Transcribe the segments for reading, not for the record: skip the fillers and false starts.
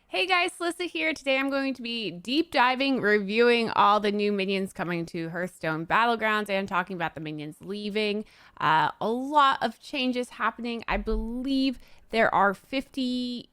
Hey guys, Slysssa here. Today I'm going to be deep diving, reviewing all the new minions coming to Hearthstone Battlegrounds and talking about the minions leaving. A lot of changes happening. I believe there are 59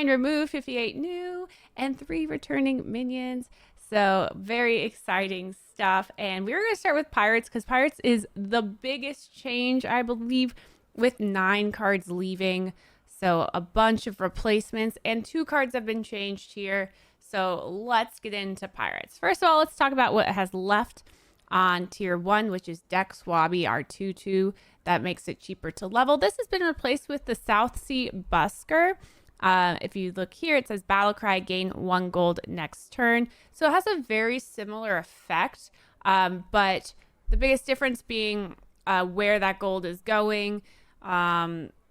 removed, 58 new, and 3 returning minions. So very exciting stuff. And we're going to start with Pirates because Pirates is the biggest change, I believe, with 9 cards leaving. So a bunch of replacements and 2 cards have been changed here. So let's get into Pirates. First of all, let's talk about what has left on tier 1, which is Dekkster, our 2/2. That makes it cheaper to level. This has been replaced with the Southsea Busker. If you look here, it says Battlecry, gain 1 gold next turn. So it has a very similar effect, but the biggest difference being where that gold is going.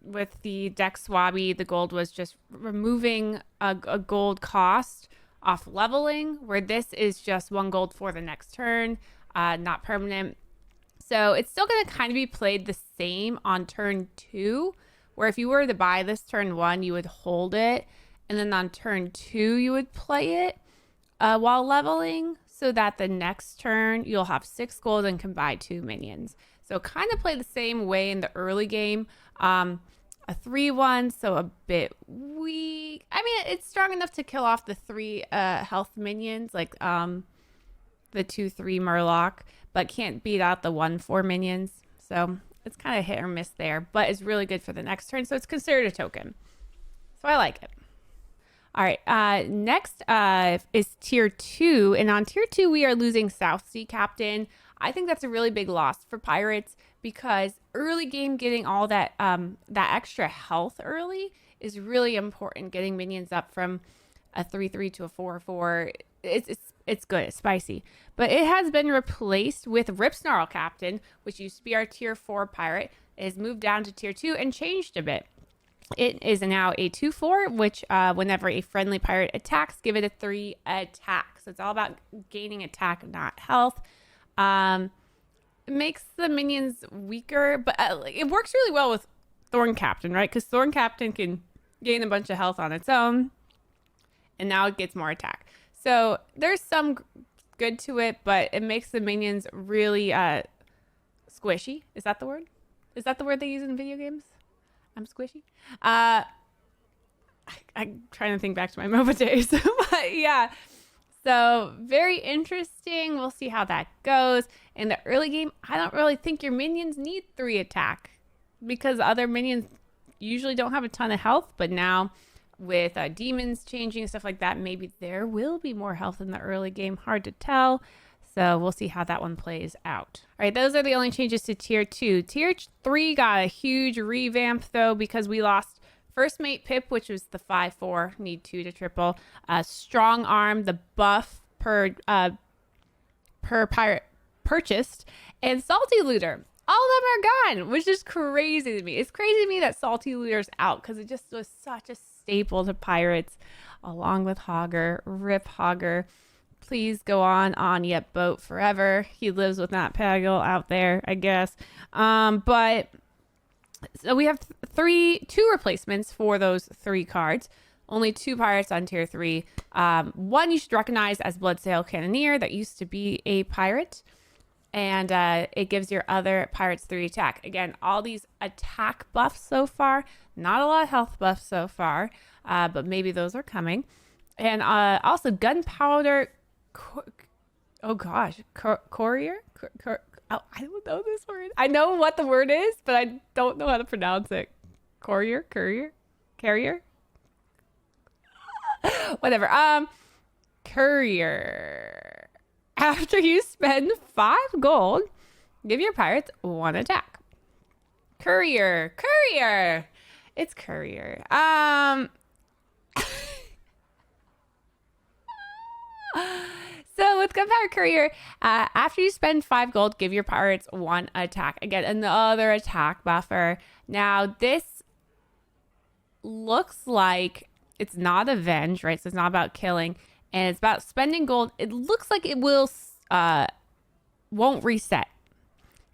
With the Dekkster, the gold was just removing a gold cost off leveling, where this is just 1 gold for the next turn, not permanent. So it's still going to kind of be played the same on turn 2, where if you were to buy this turn 1, you would hold it, and then on turn 2, you would play it while leveling, so that the next turn you'll have 6 gold and can buy 2 minions. So kind of play the same way in the early game. A 3/1, so a bit weak. I mean, it's strong enough to kill off the 3 health minions, like the 2/3 Murloc, but can't beat out the 1/4 minions. So it's kind of hit or miss there, but it's really good for the next turn. So it's considered a token. So I like it. All right, next is tier 2. And on tier 2, we are losing Southsea Captain. I think that's a really big loss for Pirates because early game getting all that extra health early is really important. Getting minions up from a 3/3 to a 4/4, it's good, it's spicy. But it has been replaced with Ripsnarl Captain, which used to be our tier 4 pirate. It has moved down to tier 2 and changed a bit. It is now a 2/4, which whenever a friendly pirate attacks, give it a 3 attack. So it's all about gaining attack, not health. It makes the minions weaker, but it works really well with Thorn Captain, right? Because Thorn Captain can gain a bunch of health on its own, and now it gets more attack. So there's some good to it, but it makes the minions really squishy. Is that the word? Is that the word they use in video games? I'm squishy. I'm trying to think back to my MOBA days, but yeah. So very interesting. We'll see how that goes. In the early game, I don't really think your minions need 3 attack because other minions usually don't have a ton of health. But now with demons changing and stuff like that, maybe there will be more health in the early game. Hard to tell. So we'll see how that one plays out. All right, those are the only changes to tier 2. Tier 3 got a huge revamp though because we lost First Mate Pip, which was the 5/4, need 2 to triple. Strong Arm, the buff per pirate purchased, and Salty Looter. All of them are gone, which is crazy to me. It's crazy to me that Salty Looter's out because it just was such a staple to pirates, along with Hogger. Rip Hogger. Please go on Yet Boat forever. He lives with Matt Pagel out there, I guess. But so we have 2 replacements for those 3 cards. Only 2 pirates on tier 3. One you should recognize as Bloodsail Cannoneer that used to be a pirate. And it gives your other pirates 3 attack. Again, all these attack buffs so far. Not a lot of health buffs so far. But maybe those are coming. And also Gunpowder... Courier? Oh, I don't know this word. I know what the word is, but I don't know how to pronounce it. Carrier? Whatever. Courier. After you spend 5 gold, give your pirates 1 attack. Courier. It's Courier. So with Gunpowder Courier, after you spend 5 gold, give your pirates 1 attack. Again, another attack buffer. Now, this looks like it's not avenge, right? So it's not about killing, and it's about spending gold. It looks like it won't reset.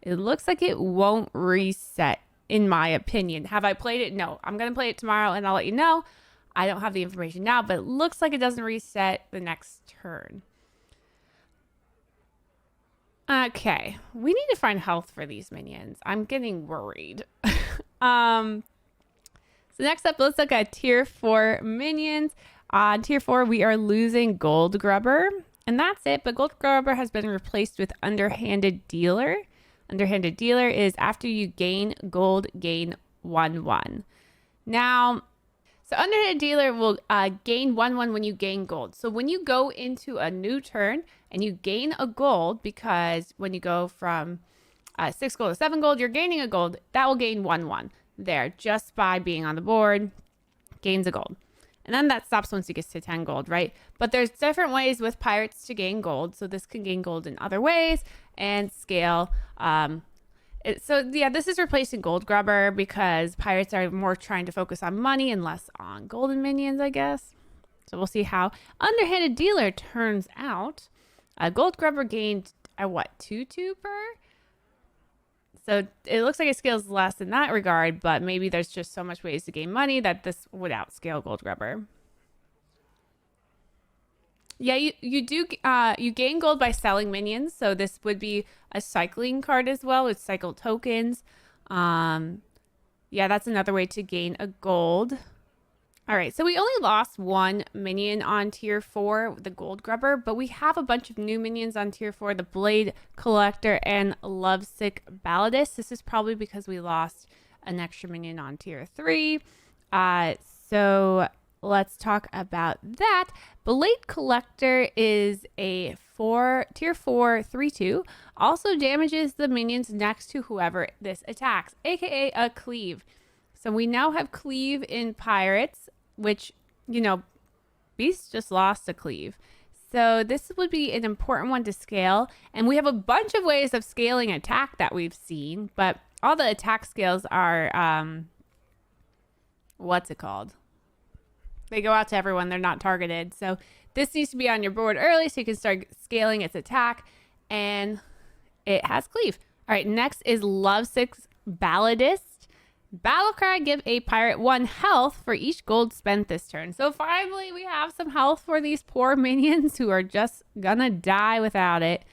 It looks like it won't reset, in my opinion. Have I played it? No. I'm going to play it tomorrow, and I'll let you know. I don't have the information now, but it looks like it doesn't reset the next turn. Okay, we need to find health for these minions. I'm getting worried. So next up, let's look at tier 4 minions. On tier 4, we are losing Gold Grubber, and that's it. But Gold Grubber has been replaced with Underhanded Dealer. Underhanded Dealer is after you gain gold, gain 1/1. Now, so Underhanded Dealer will gain 1/1 when you gain gold. So when you go into a new turn and you gain a gold, because when you go from 6 gold to 7 gold, you're gaining a gold, that will gain 1/1 there just by being on the board, gains a gold. And then that stops once it gets to 10 gold, right? But there's different ways with pirates to gain gold. So this can gain gold in other ways and scale. So yeah, this is replacing Gold Grubber because pirates are more trying to focus on money and less on golden minions, I guess. So we'll see how Underhanded Dealer turns out. Gold Grubber gained, 2/2 per? So it looks like it scales less in that regard, but maybe there's just so much ways to gain money that this would outscale Gold Grubber. Yeah, you gain gold by selling minions, so this would be a cycling card as well with cycle tokens. Yeah, that's another way to gain a gold. All right, so we only lost one minion on tier 4, the Gold Grubber, but we have a bunch of new minions on tier 4, the Blade Collector and Lovesick Balladist. This is probably because we lost an extra minion on tier 3. So let's talk about that. Blade Collector is a tier 4 3/2. Also damages the minions next to whoever this attacks, aka a cleave. So we now have cleave in pirates, which, Beast just lost a cleave. So this would be an important one to scale. And we have a bunch of ways of scaling attack that we've seen, but all the attack scales are, what's it called? They go out to everyone. They're not targeted. So this needs to be on your board early so you can start scaling its attack. And it has cleave. All right, next is Lovesick's Balladist. Battlecry, give a pirate 1 health for each gold spent this turn. So finally, we have some health for these poor minions who are just gonna die without it.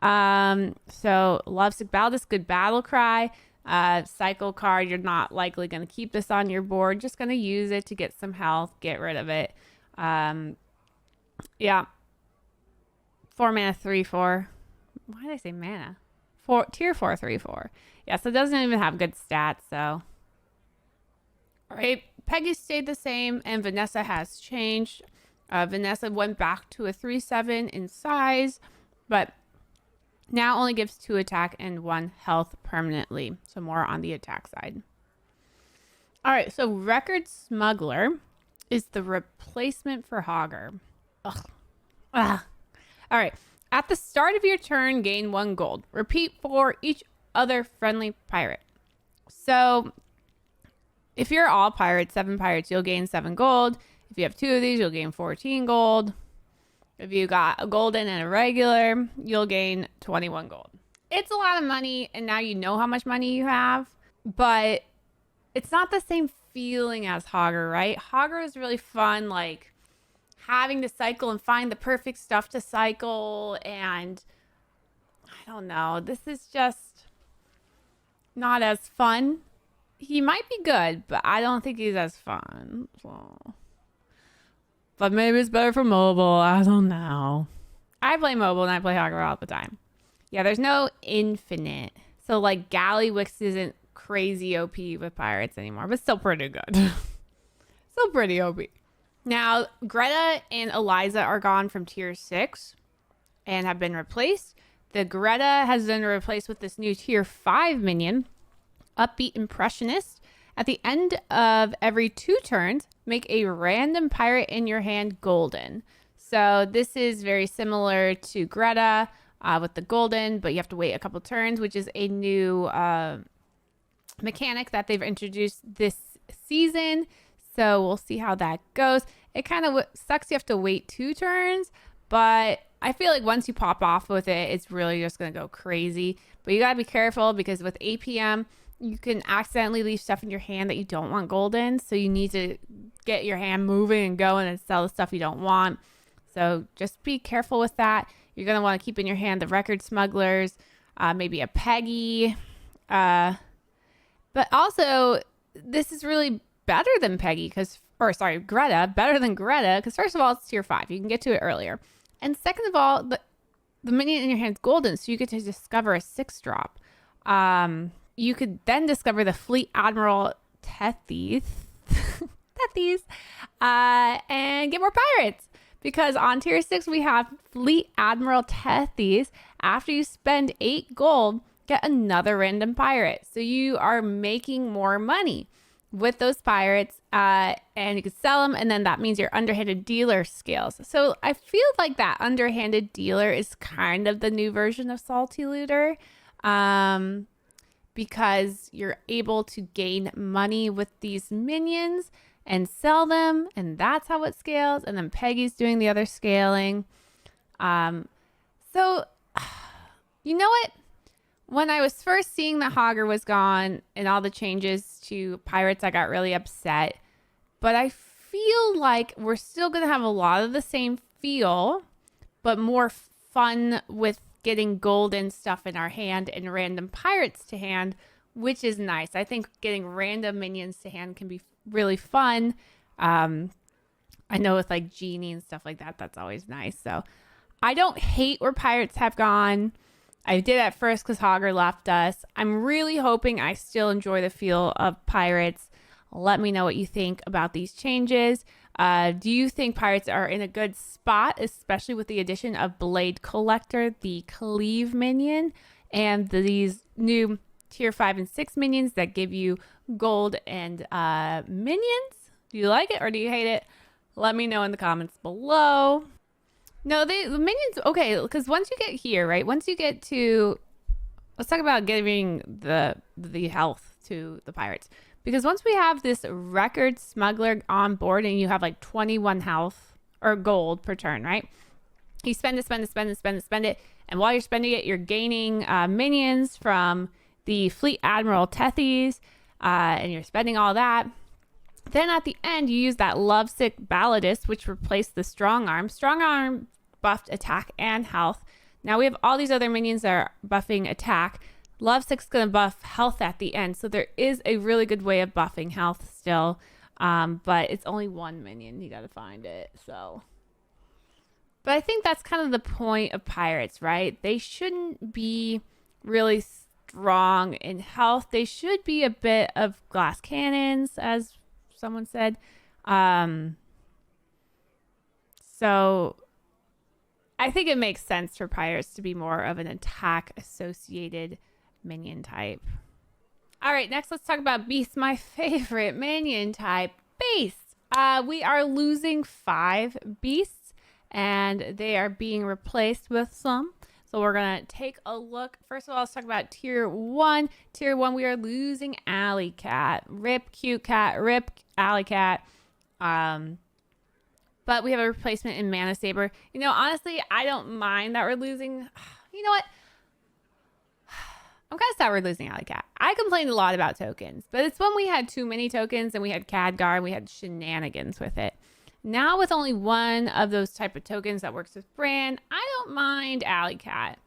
So Lovesick Balladist, good Battlecry. Cycle card, you're not likely going to keep this on your board, just going to use it to get some health, get rid of it. Yeah, 4 mana 3/4. Why did I say mana? Tier 4 3/4. Yeah, so it doesn't even have good stats. So all right, Peggy stayed the same and Vanessa has changed. Vanessa went back to a 3/7 in size, but now only gives 2 attack and 1 health permanently. So more on the attack side. All right, so Record Smuggler is the replacement for Hogger. Ugh. All right, at the start of your turn, gain 1 gold. Repeat for each other friendly pirate. So if you're all pirates, 7 pirates, you'll gain 7 gold. If you have 2 of these, you'll gain 14 gold. If you got a golden and a regular, you'll gain 21 gold. It's a lot of money, and now you know how much money you have, but it's not the same feeling as Hogger, right? Hogger is really fun, like having to cycle and find the perfect stuff to cycle, and I don't know. This is just not as fun. He might be good, but I don't think he's as fun. So. But maybe it's better for mobile. I don't know. I play mobile and I play Hogger all the time. Yeah, there's no infinite. So like Gallywix isn't crazy OP with pirates anymore, but still pretty good. Still pretty OP. Now, Greta and Eliza are gone from tier 6 and have been replaced. The Greta has been replaced with this new tier 5 minion, Upbeat Impressionist. At the end of every 2 turns, make a random pirate in your hand golden. So this is very similar to Greta with the golden, but you have to wait a couple turns, which is a new mechanic that they've introduced this season. So we'll see how that goes. It kind of sucks you have to wait 2 turns, but I feel like once you pop off with it, it's really just going to go crazy. But you got to be careful because with APM, you can accidentally leave stuff in your hand that you don't want golden. So you need to get your hand moving and going and sell the stuff you don't want. So just be careful with that. You're going to want to keep in your hand the record smugglers, maybe a Peggy. But also, this is really better than Peggy Greta, better than Greta, because first of all, it's tier 5. You can get to it earlier. And second of all, the minion in your hand is golden, so you get to discover a 6-drop. You could then discover the Fleet Admiral Tethys, and get more pirates. Because on tier 6, we have Fleet Admiral Tethys. After you spend 8 gold, get another random pirate. So you are making more money with those pirates, and you can sell them, and then that means your underhanded dealer scales. So I feel like that underhanded dealer is kind of the new version of Salty Looter, because you're able to gain money with these minions and sell them, and that's how it scales. And then Peggy's doing the other scaling. So you know what? When I was first seeing that Hogger was gone and all the changes to pirates, I got really upset. But I feel like we're still going to have a lot of the same feel, but more fun with getting golden stuff in our hand and random pirates to hand, which is nice. I think getting random minions to hand can be really fun. I know with like Genie and stuff like that, that's always nice. So I don't hate where pirates have gone. I did at first because Hogger left us. I'm really hoping I still enjoy the feel of pirates. Let me know what you think about these changes. Do you think pirates are in a good spot, especially with the addition of Blade Collector, the Cleave minion, and these new tier 5 and 6 minions that give you gold and minions? Do you like it or do you hate it? Let me know in the comments below. No, the minions, okay, because once you get here, right? Once you get to, let's talk about giving the health to the pirates. Because once we have this record smuggler on board and you have like 21 health or gold per turn, right? You spend it. And while you're spending it, you're gaining minions from the Fleet Admiral Tethys, and you're spending all that. Then at the end, you use that Lovesick Balladist, which replaced the Strong Arm. Strong Arm buffed attack and health. Now we have all these other minions that are buffing attack. Lovesick's going to buff health at the end. So there is a really good way of buffing health still. But it's only one minion. You got to find it. So, but I think that's kind of the point of pirates, right? They shouldn't be really strong in health. They should be a bit of glass cannons, as someone said. So I think it makes sense for pirates to be more of an attack associated minion type. All right, next let's talk about beasts. My favorite minion type, beasts. We are losing 5 beasts and they are being replaced with some. So we're going to take a look. First of all, let's talk about tier 1. Tier 1, we are losing Alley Cat. Rip cute cat, rip Alley Cat. But we have a replacement in Mana Saber. You know, honestly, I don't mind that we're losing. You know what? I'm kind of sad we're losing Alley Cat. I complained a lot about tokens, but it's when we had too many tokens and we had Khadgar and we had shenanigans with it. Now with only one of those type of tokens that works with Brand, I don't mind Alley Cat.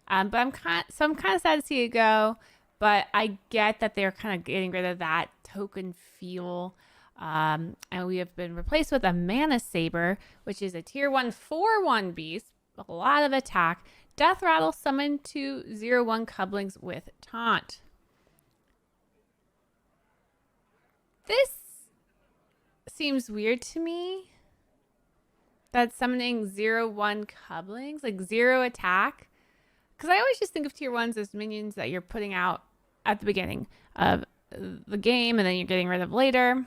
But I'm kind of sad to see it go. But I get that they're kind of getting rid of that token feel. And we have been replaced with a Mana Saber, which is a tier 1 4/1 beast with a lot of attack. Death Rattle summoned to 0/1 Cublings with Taunt. This seems weird to me. That's summoning 0/1 Cublings, like 0 attack. Because I always just think of tier 1s as minions that you're putting out at the beginning of the game and then you're getting rid of later.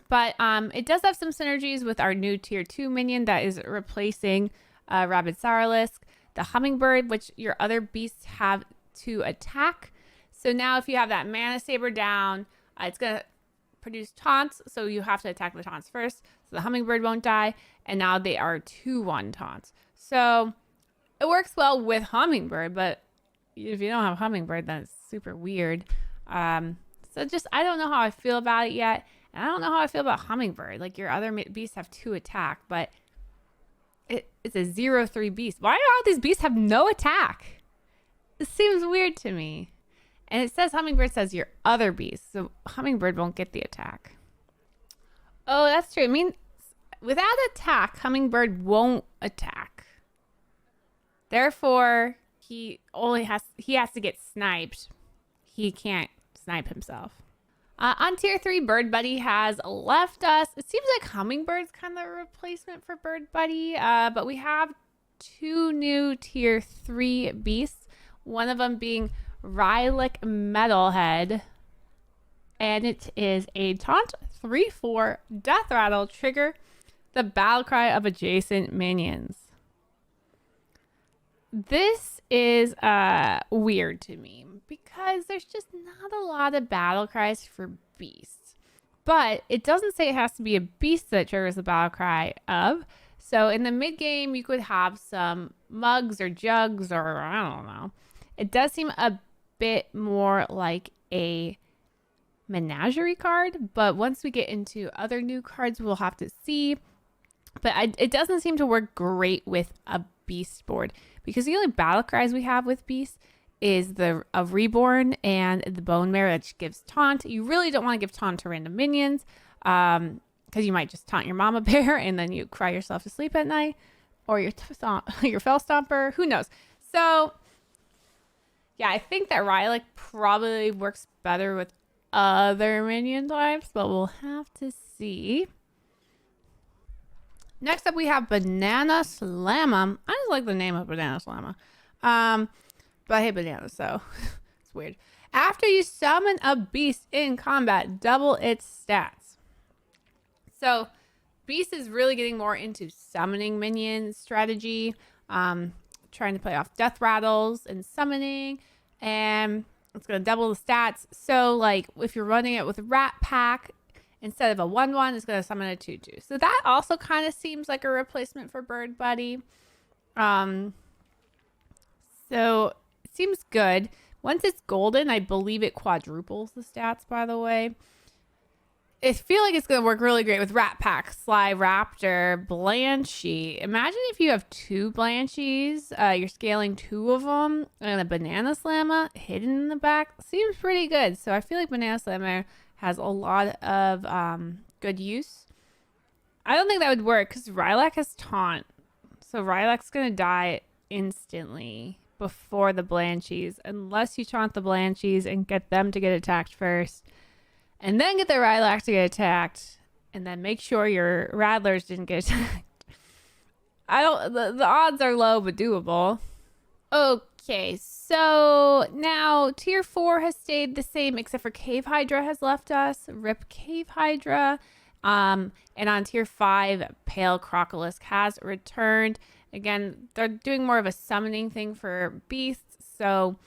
But it does have some synergies with our new tier 2 minion that is replacing Rabid Sourlisk, the Hummingbird, which your other beasts have to attack. So now if you have that Mana Saber down, it's going to produce taunts. So you have to attack the taunts first. So the Hummingbird won't die. And now they are 2/1 taunts. So it works well with Hummingbird, but if you don't have Hummingbird, then it's super weird. So just, I don't know how I feel about it yet. And I don't know how I feel about Hummingbird. Like your other beasts have 2 attack, but it's a 0/3 beast. Why do all these beasts have no attack? This seems weird to me. And it says Hummingbird says your other beast, so Hummingbird won't get the attack. Oh, that's true. I mean, without attack, Hummingbird won't attack. Therefore, he has to get sniped. He can't snipe himself. On tier 3, Bird Buddy has left us. It seems like Hummingbird's kind of a replacement for Bird Buddy, but we have 2 new tier 3 beasts. One of them being Rylak Metalhead, and it is a taunt 3/4 death rattle, trigger the battle cry of adjacent minions. This is weird to me because there's just not a lot of battle cries for beasts, but it doesn't say it has to be a beast that triggers the battle cry of. So in the mid game, you could have some mugs or jugs, or I don't know. It does seem a bit more like a menagerie card, but once we get into other new cards, we'll have to see. But it doesn't seem to work great with a beast board, because the only battle cries we have with beasts is the Reborn and the Bone Marrow, which gives taunt. You really don't want to give taunt to random minions, because you might just taunt your mama bear and then you cry yourself to sleep at night, or your Fell Stomper. Who knows? So yeah, I think that Rylak probably works better with other minion types, but we'll have to see. Next up, we have Banana Slamma. I just like the name of Banana Slamma. But I hate bananas, so it's weird. After you summon a beast in combat, double its stats. So Beast is really getting more into summoning minion strategy, trying to play off death rattles and summoning, and it's going to double the stats. So like if you're running it with Rat Pack, instead of a 1/1, it's going to summon a 2/2. So that also kind of seems like a replacement for Bird Buddy. So it seems good. Once it's golden, I believe it quadruples the stats, by the way. I feel like it's going to work really great with Rat Pack, Sly Raptor, Blanchie. Imagine if you have 2 Blanchies, you're scaling 2 of them, and a Banana Slamma hidden in the back. Seems pretty good. So I feel like Banana Slamma has a lot of good use. I don't think that would work because Rylak has taunt. So Rylak's going to die instantly before the Blanchies, unless you taunt the Blanchies and get them to get attacked first, and then get the Rylak to get attacked, and then make sure your Rattlers didn't get attacked. The odds are low, but doable. Okay, so now tier 4 has stayed the same, except for Cave Hydra has left us. RIP Cave Hydra. And on tier 5, Pale Crocolisk has returned. Again, they're doing more of a summoning thing for beasts, so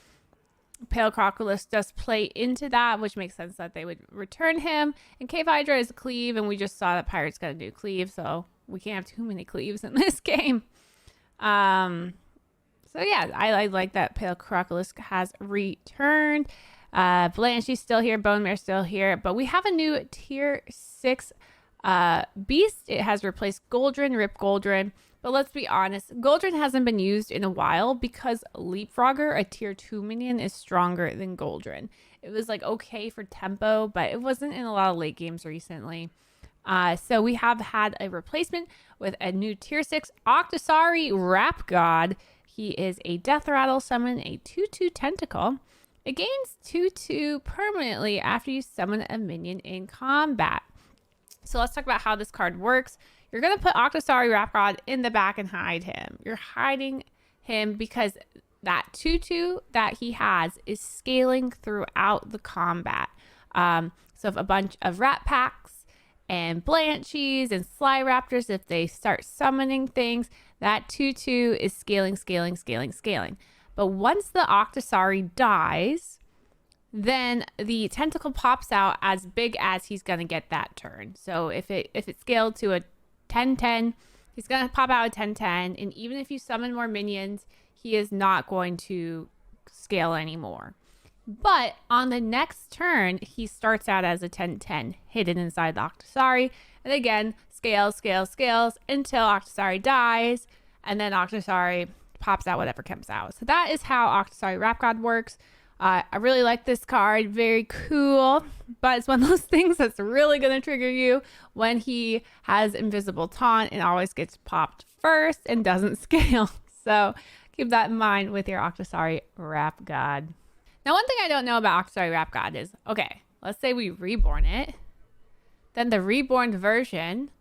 Pale Crocolisk does play into that, which makes sense that they would return him. And Cave Hydra is Cleave, and we just saw that Pirate's gonna do Cleave, so we can't have too many Cleaves in this game. So yeah, I like that Pale Crocolisk has returned. Blanchie's still here, Bone Mare's still here, but we have a new tier 6 beast. It has replaced Goldrin, RIP Goldrin. But let's be honest, Goldrin hasn't been used in a while because Leapfrogger, a tier 2 minion, is stronger than Goldrin. It was like okay for tempo, but it wasn't in a lot of late games recently. So we have had a replacement with a new tier 6 Octosari Rap God. He is a Death Rattle summon, a 2/2 Tentacle. It gains 2/2 permanently after you summon a minion in combat. So let's talk about how this card works. You're going to put Octosari Rap God in the back and hide him. You're hiding him because that 2/2 that he has is scaling throughout the combat. So if a bunch of Rat Packs and Blanchies and Sly Raptors, if they start summoning things, that 2/2 is scaling. But once the Octosari dies, then the tentacle pops out as big as he's going to get that turn. So if it scaled to a 10/10, he's going to pop out a 10/10, and even if you summon more minions, he is not going to scale anymore. But on the next turn, he starts out as a 10-10 hidden inside the Octosari. And again, scales until Octosari dies. And then Octosari pops out whatever comes out. So that is how Octosari Rap God works. I really like this card. Very cool. But it's one of those things that's really going to trigger you when he has Invisible Taunt and always gets popped first and doesn't scale. So keep that in mind with your Octosari Rap God. Now, one thing I don't know about Octosari Rap God is, okay, let's say we reborn it. Then the reborn version,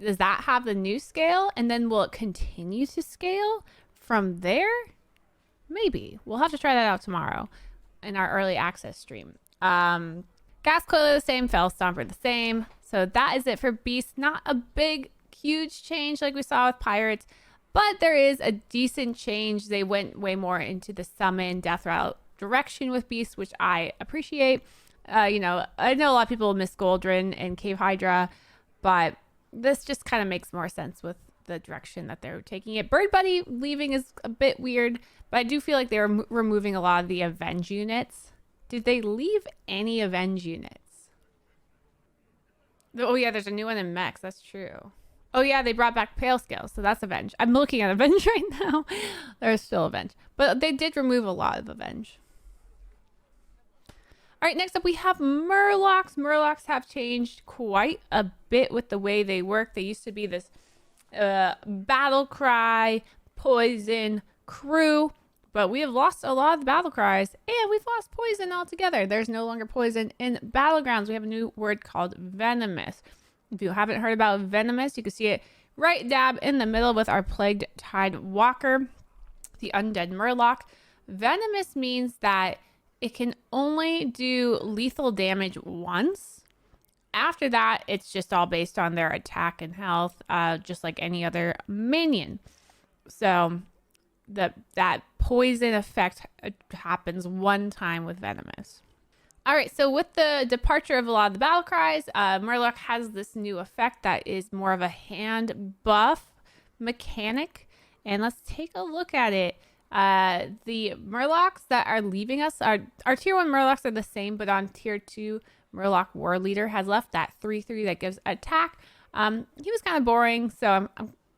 does that have the new scale? And then will it continue to scale from there? Maybe. We'll have to try that out tomorrow in our early access stream. Gas Coiler the same, Fell Stomper the same. So that is it for Beast. Not a big, huge change like we saw with Pirates, but there is a decent change. They went way more into the summon death route direction with Beast, which I appreciate. I know a lot of people miss Goldrin and Cave Hydra, but this just kind of makes more sense with the direction that they're taking it. Bird Buddy leaving is a bit weird, but I do feel like they're removing a lot of the Avenge units. Did they leave any Avenge units? Oh yeah, there's a new one in Mechs. That's true. Oh yeah, they brought back Pale Scale, so that's Avenge. I'm looking at Avenge right now. There's still Avenge, but they did remove a lot of Avenge. All right, next up we have Murlocs. Murlocs have changed quite a bit with the way they work. They used to be this battle cry, poison crew, but we have lost a lot of the battle cries and we've lost poison altogether. There's no longer poison in Battlegrounds. We have a new word called venomous. If you haven't heard about venomous, you can see it right dab in the middle with our Plagued Tide Walker, the Undead Murloc. Venomous means that it can only do lethal damage once. After that, it's just all based on their attack and health, just like any other minion. So that poison effect happens one time with Venomous. All right, so with the departure of a lot of the battle cries, Murloc has this new effect that is more of a hand buff mechanic. And let's take a look at it. The Murlocs that are leaving us, our tier 1 Murlocs are the same, but on tier 2, Murloc War Leader has left that 3/3 that gives attack. He was kind of boring, so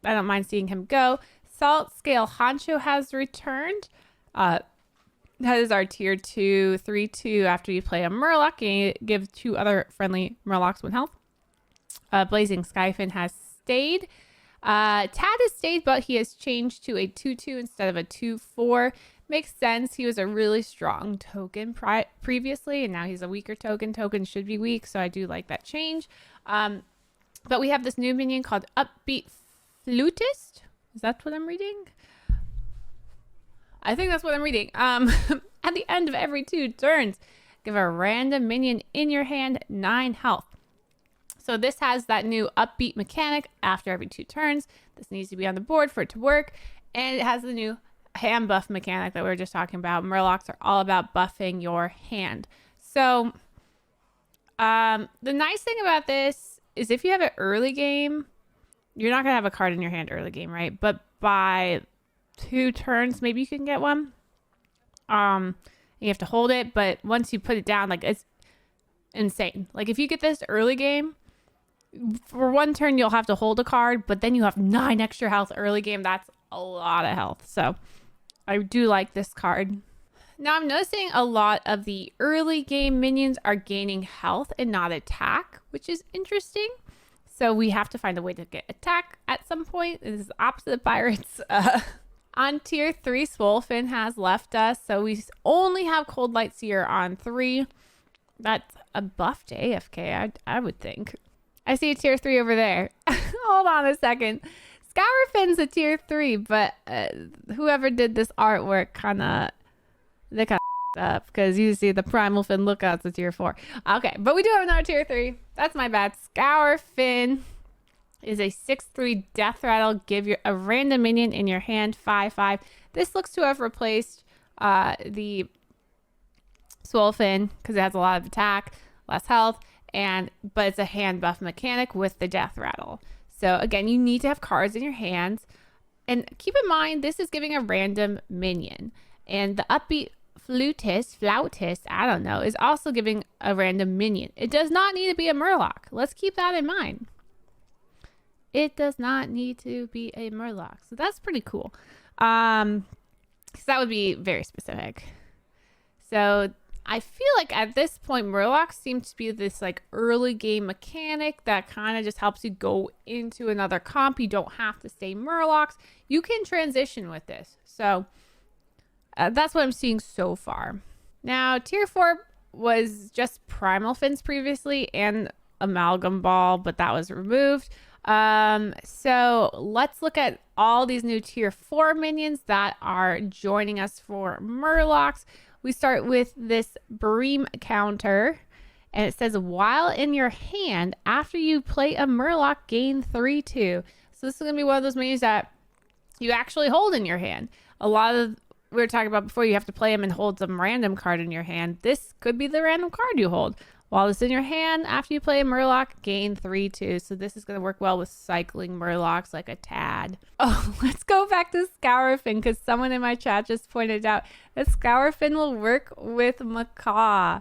I don't mind seeing him go. Salt Scale Honcho has returned. That is our tier 2 3/2 after you play a Murloc and you give 2 other friendly Murlocs 1 health. Blazing Skyfin has stayed. Tad has stayed, but he has changed to a 2/2 instead of a 2/4. Makes sense. He was a really strong token previously, and now he's a weaker token. Tokens should be weak, so I do like that change. But we have this new minion called Upbeat Flutist. Is that what I'm reading? I think that's what I'm reading. At the end of every 2 turns, give a random minion in your hand 9 health. So this has that new upbeat mechanic after every 2 turns. This needs to be on the board for it to work. And it has the new hand buff mechanic that we were just talking about. Murlocs are all about buffing your hand. So the nice thing about this is if you have an early game, you're not going to have a card in your hand early game, right? But by 2 turns, maybe you can get one. You have to hold it, but once you put it down, like, it's insane. Like, if you get this early game, for 1 turn you'll have to hold a card, but then you have 9 extra health early game. That's a lot of health. So I do like this card. Now I'm noticing a lot of the early game minions are gaining health and not attack, which is interesting. So we have to find a way to get attack at some point. This is opposite of Pirates. On tier 3, Swolefin has left us, so we only have Cold Light Seer on 3. That's a buff to AFK, I would think. I see a tier 3 over there. Hold on a second. Scourfin's a tier 3, but whoever did this artwork they kind of up, because you see the Primal Fin Lookout's a tier 4. Okay, but we do have another tier 3. That's my bad. Scourfin is a 6/3 death rattle. Give you a random minion in your hand 5/5. This looks to have replaced the Swolefin because it has a lot of attack, less health, but it's a hand buff mechanic with the death rattle. So again, you need to have cards in your hands, and keep in mind this is giving a random minion. And the Upbeat Flautist, I don't know, is also giving a random minion. It does not need to be a Murloc. Let's keep that in mind. It does not need to be a Murloc. So that's pretty cool. Because that would be very specific. So I feel like at this point, Murlocs seem to be this like early game mechanic that kind of just helps you go into another comp. You don't have to stay Murlocs. You can transition with this. So that's what I'm seeing so far. Now, tier 4 was just Primal Fins previously and Amalgam Ball, but that was removed. So let's look at all these new tier 4 minions that are joining us for Murlocs. We start with this Bream counter, and it says while in your hand, after you play a Murloc, gain 3/2. So this is going to be one of those minions that you actually hold in your hand. A lot of, we were talking about before, you have to play them and hold some random card in your hand. This could be the random card you hold. While it's in your hand, after you play a Murloc, gain 3/2. So this is going to work well with cycling Murlocs like a Tad. Oh, let's go back to Scourfin, because someone in my chat just pointed out that Scourfin will work with Macaw.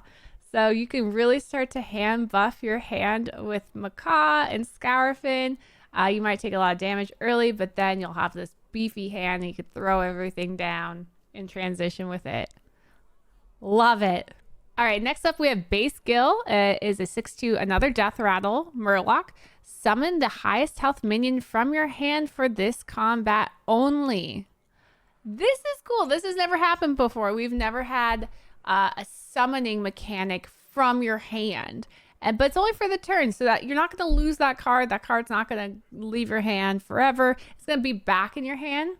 So you can really start to hand buff your hand with Macaw and Scourfin. You might take a lot of damage early, but then you'll have this beefy hand and you can throw everything down in transition with it. Love it. All right, next up we have Base Skill. Is a 6/2, another Death Rattle Murloc. Summon the highest health minion from your hand for this combat only. This is cool. This has never happened before. We've never had a summoning mechanic from your hand. But it's only for the turn, so that you're not going to lose that card. That card's not going to leave your hand forever. It's going to be back in your hand.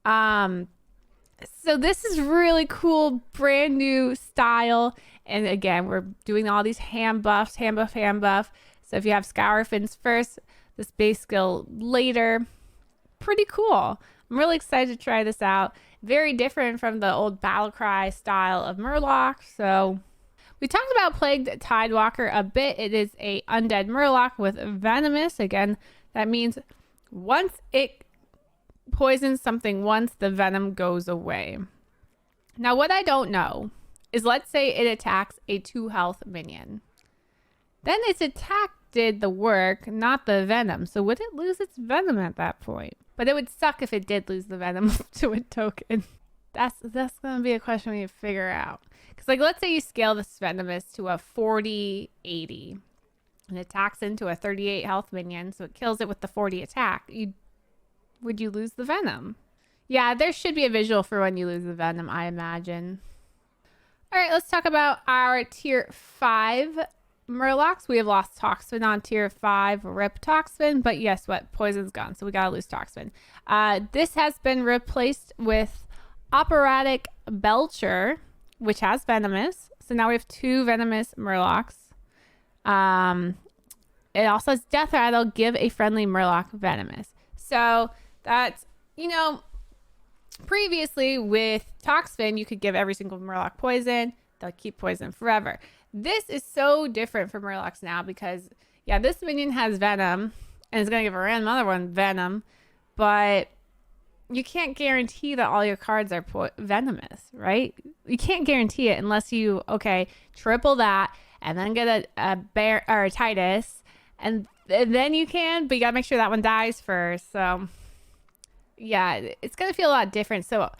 So this is really cool, brand new style. And again, we're doing all these hand buffs, hand buff. So if you have Scourfins first, this base skill later, pretty cool. I'm really excited to try this out. Very different from the old Battlecry style of Murloc. So we talked about Plagued Tidewalker a bit. It is a undead Murloc with Venomous. Again, that means once it poisons something once, the venom goes away. Now, what I don't know is, let's say it attacks a 2 health minion. Then its attack did the work, not the venom. So would it lose its venom at that point? But it would suck if it did lose the venom to a token. That's going to be a question we need to figure out. Because, like, let's say you scale this Venomous to a 40/80 and attacks into a 38 health minion, so it kills it with the 40 attack. Would you lose the venom? Yeah, there should be a visual for when you lose the venom, I imagine. All right, let's talk about our tier 5 Murlocs. We have lost Toxfin on tier 5. Rip Toxfin, but yes, what? Poison's gone, so we gotta lose Toxfin. This has been replaced with Operatic Belcher, which has Venomous. So now we have 2 Venomous Murlocs. It also has Death Rattle, give a friendly Murloc Venomous. So that's, you know, previously with Toxfin, you could give every single Murloc poison. They'll keep poison forever. This is so different for Murlocs now because, yeah, this minion has Venom and it's going to give a random other one Venom, but you can't guarantee that all your cards are venomous, right? You can't guarantee it unless you, okay, triple that and then get a bear or a Titus, and then you can, but you got to make sure that one dies first. So yeah, it's going to feel a lot different. So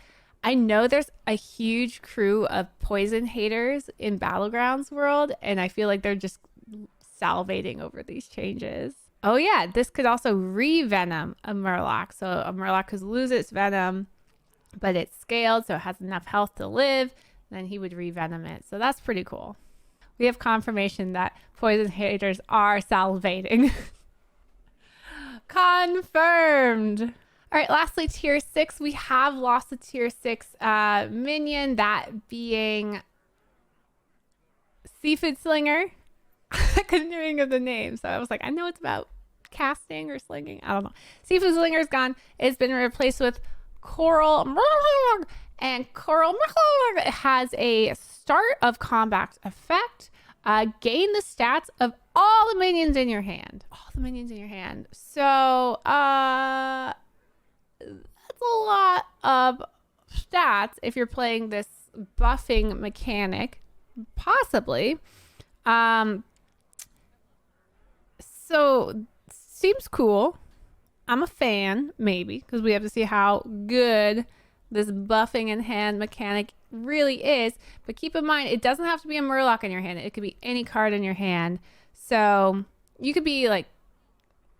I know there's a huge crew of poison haters in Battlegrounds world, and I feel like they're just salivating over these changes. Oh yeah, this could also re-venom a Murloc. So a Murloc could lose its venom, but it's scaled, so it has enough health to live. Then he would re-venom it. So that's pretty cool. We have confirmation that poison haters are salivating. Confirmed. All right, lastly, tier 6. We have lost a tier 6 minion, that being Seafood Slinger. I couldn't think of the name, so I was like, I know it's about casting or slinging. I don't know. Seafood Slinger is gone. It's been replaced with Coral Murloc, and Coral Murloc has a start of combat effect. Gain the stats of all the minions in your hand. All the minions in your hand. So that's a lot of stats if you're playing this buffing mechanic, possibly. So seems cool. I'm a fan, maybe, because we have to see how good this buffing in hand mechanic really is. But keep in mind, it doesn't have to be a Murloc in your hand. It could be any card in your hand. So you could be like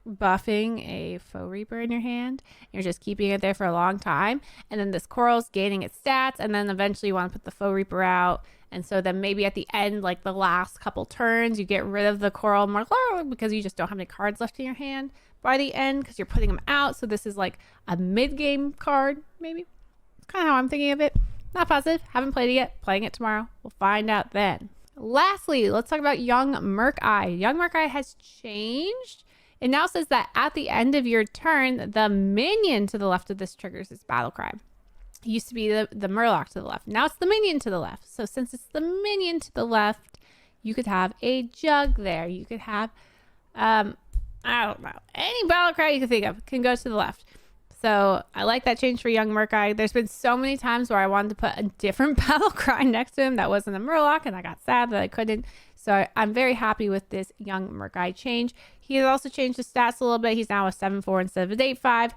buffing a Foe Reaper in your hand. You're just keeping it there for a long time. And then this Coral's gaining its stats. And then eventually you want to put the Foe Reaper out. And so then maybe at the end, like the last couple turns, you get rid of the Coral Murloc because you just don't have any cards left in your hand by the end because you're putting them out. So this is like a mid-game card, maybe. It's kind of how I'm thinking of it. Not positive. Haven't played it yet. Playing it tomorrow. We'll find out then. Lastly, let's talk about Young Murk-Eye. Young Murk-Eye has changed. It now says that at the end of your turn, the minion to the left of this triggers its battle cry. It used to be the Murloc to the left. Now it's the minion to the left. So since it's the minion to the left, you could have a Jug there. You could have, I don't know, any battle cry you can think of can go to the left. So I like that change for Young Murk-Eye. There's been so many times where I wanted to put a different battle cry next to him that wasn't a Murloc, and I got sad that I couldn't. So I'm very happy with this Young Murk-Eye change. He has also changed his stats a little bit. He's now a 7-4 instead of an 8-5.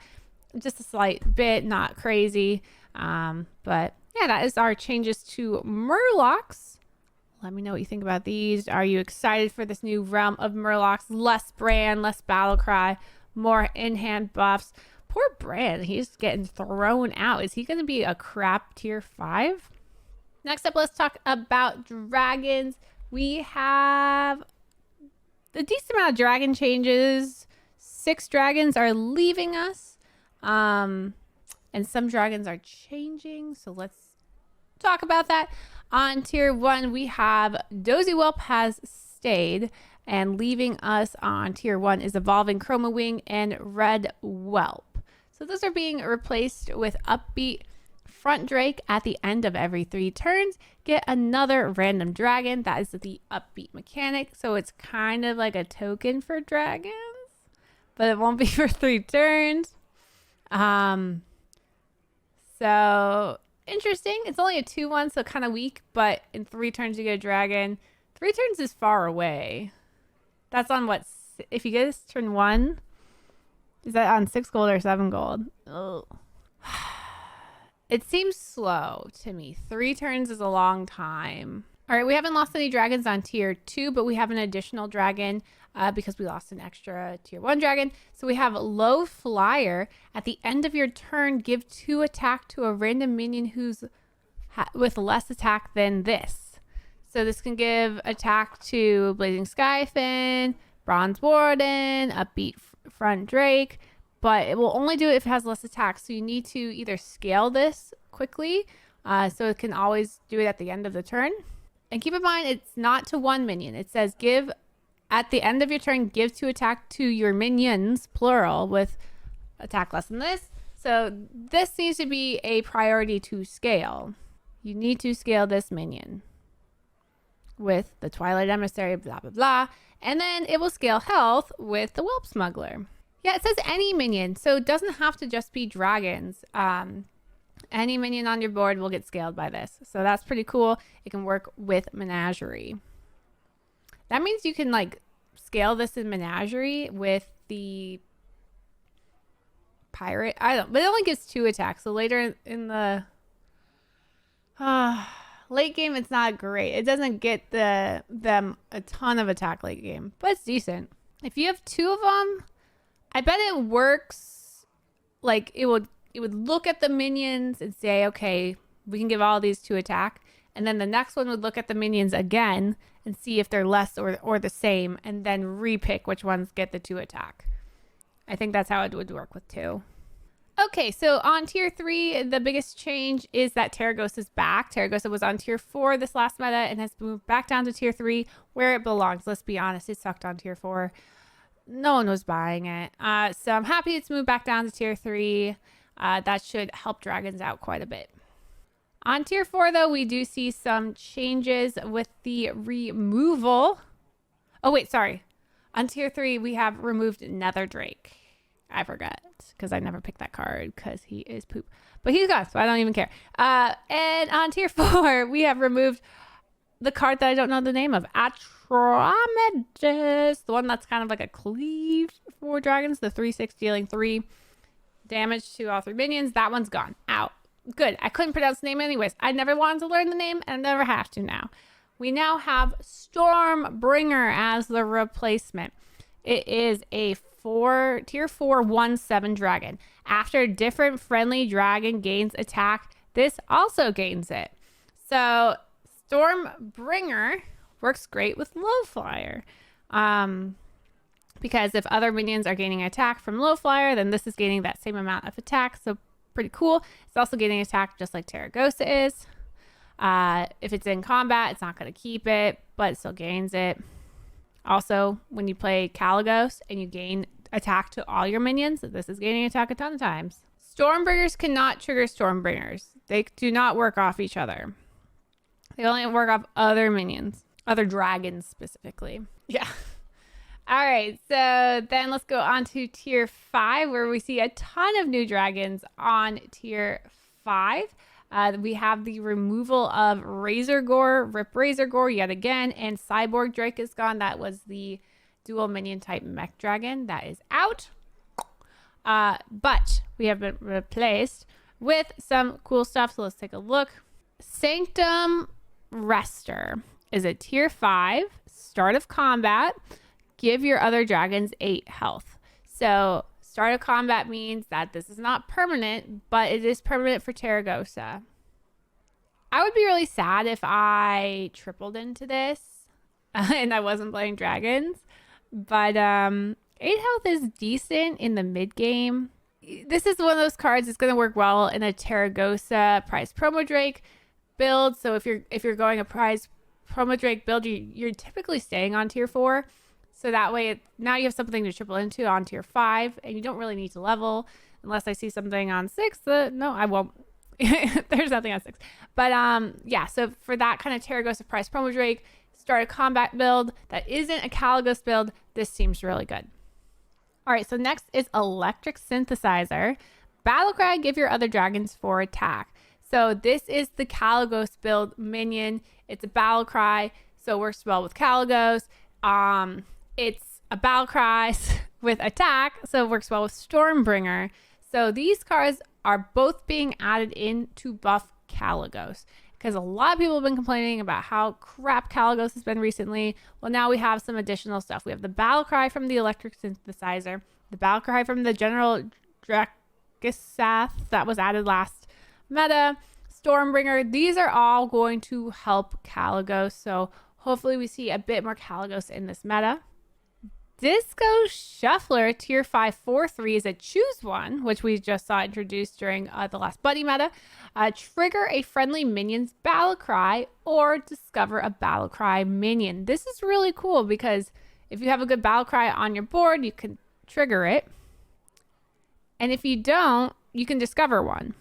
Just a slight bit, not crazy. But yeah, that is our changes to Murlocs. Let me know what you think about these. Are you excited for this new realm of Murlocs? Less brand, less battle cry, more in-hand buffs. Poor Bran, he's getting thrown out. Is he going to be a crap tier 5? Next up, let's talk about dragons. We have a decent amount of dragon changes. 6 dragons are leaving us. And some dragons are changing. So let's talk about that. On tier 1, we have Dozy Whelp has stayed. And leaving us on tier 1 is Evolving Chroma Wing and Red Whelp. So those are being replaced with Upbeat Front Drake at the end of every 3 turns. Get another random dragon. That is the Upbeat mechanic. So it's kind of like a token for dragons, but it won't be for 3 turns. So interesting. It's only a 2-1, so kind of weak, but in 3 turns you get a dragon. 3 turns is far away. That's on what, if you get this turn 1, is that on 6 gold or 7 gold? Oh. It seems slow to me. 3 turns is a long time. All right, we haven't lost any dragons on tier 2, but we have an additional dragon because we lost an extra tier 1 dragon. So we have Low Flyer. At the end of your turn, give 2 attack to a random minion who's with less attack than this. So this can give attack to Blazing Skyfin, Bronze Warden, Upbeat Front Drake, but it will only do it if it has less attack. So you need to either scale this quickly, so it can always do it at the end of the turn. And keep in mind, it's not to 1 minion. It says give, at the end of your turn, give 2 attack to your minions, plural, with attack less than this. So this needs to be a priority to scale. You need to scale this minion with the Twilight Emissary, blah, blah, blah. And then it will scale health with the Whelp Smuggler. Yeah, it says any minion, so it doesn't have to just be dragons. Any minion on your board will get scaled by this. So that's pretty cool. It can work with Menagerie. That means you can like scale this in Menagerie with the Pirate. I don't, but it only gives 2 attacks. So later in the late game, it's not great. It doesn't get them a ton of attack late game, but it's decent. If you have 2 of them, I bet it works. Like it would look at the minions and say, okay, we can give all these 2 attack. And then the next one would look at the minions again and see if they're less or the same, and then repick which ones get the 2 attack. I think that's how it would work with 2. Okay, so on tier 3, the biggest change is that Terragosa is back. Terragosa was on tier 4 this last meta and has moved back down to tier 3 where it belongs. Let's be honest, it sucked on tier 4. No one was buying it. So I'm happy it's moved back down to tier 3. That should help dragons out quite a bit. On tier 4, though, we do see some changes with the removal. Oh, wait, sorry. On tier 3, we have removed Nether Drake. I forget because I never picked that card because he is poop. But he's gone, so I don't even care. And on tier 4, we have removed the card that I don't know the name of. Atromedus. The one that's kind of like a cleave for dragons. The 3/6 dealing 3 damage to all 3 minions. That one's gone. Out. Good. I couldn't pronounce the name anyways. I never wanted to learn the name and I never have to now. We now have Stormbringer as the replacement. It is a tier 4 1/7 dragon. After different friendly dragon gains attack, this also gains it. So Stormbringer works great with low flyer. Because if other minions are gaining attack from low flyer, then this is gaining that same amount of attack. So pretty cool. It's also gaining attack just like Terragosa is. If it's in combat, it's not going to keep it, but it still gains it. Also, when you play Kalecgos and you gain attack to all your minions, this is gaining attack a ton of times. Stormbringers cannot trigger Stormbringers. They do not work off each other. They only work off other minions, other dragons specifically. Yeah. All right, so then let's go on to tier 5, where we see a ton of new dragons on tier 5. We have the removal of Rip Razorgore yet again, and Cyborg Drake is gone. That was the dual minion type mech dragon. That is out. But we have been replaced with some cool stuff, so let's take a look. Sanctum Rester is a tier 5, start of combat. Give your other dragons 8 health. So start of combat means that this is not permanent, but it is permanent for Terragosa. I would be really sad if I tripled into this and I wasn't playing dragons. But 8 health is decent in the mid game. This is one of those cards that's going to work well in a Terragosa prize promo Drake build. So if you're going a prize promo Drake build, you're typically staying on tier 4. So that way, now you have something to triple into on tier 5, and you don't really need to level unless I see something on 6. No, I won't. There's nothing on 6. But yeah, so for that kind of Terragosa price promo Drake, start a combat build that isn't a Kalecgos build, this seems really good. All right, so next is Electric Synthesizer. Battlecry, give your other dragons 4 attack. So this is the Kalecgos build minion. It's a Battlecry, so it works well with Kalecgos. It's a Battlecry with attack, so it works well with Stormbringer. So these cards are both being added in to buff Kalecgos, because a lot of people have been complaining about how crap Kalecgos has been recently. Well, now we have some additional stuff. We have the Battlecry from the Electric Synthesizer, the Battlecry from the General Drakkisath that was added last meta, Stormbringer. These are all going to help Kalecgos, so hopefully we see a bit more Kalecgos in this meta. Disco Shuffler tier 5 4/3 is a choose one, which we just saw introduced during the last buddy meta. Trigger a friendly minion's Battlecry or discover a Battlecry minion. This is really cool because if you have a good Battlecry on your board, you can trigger it. And if you don't, you can discover one.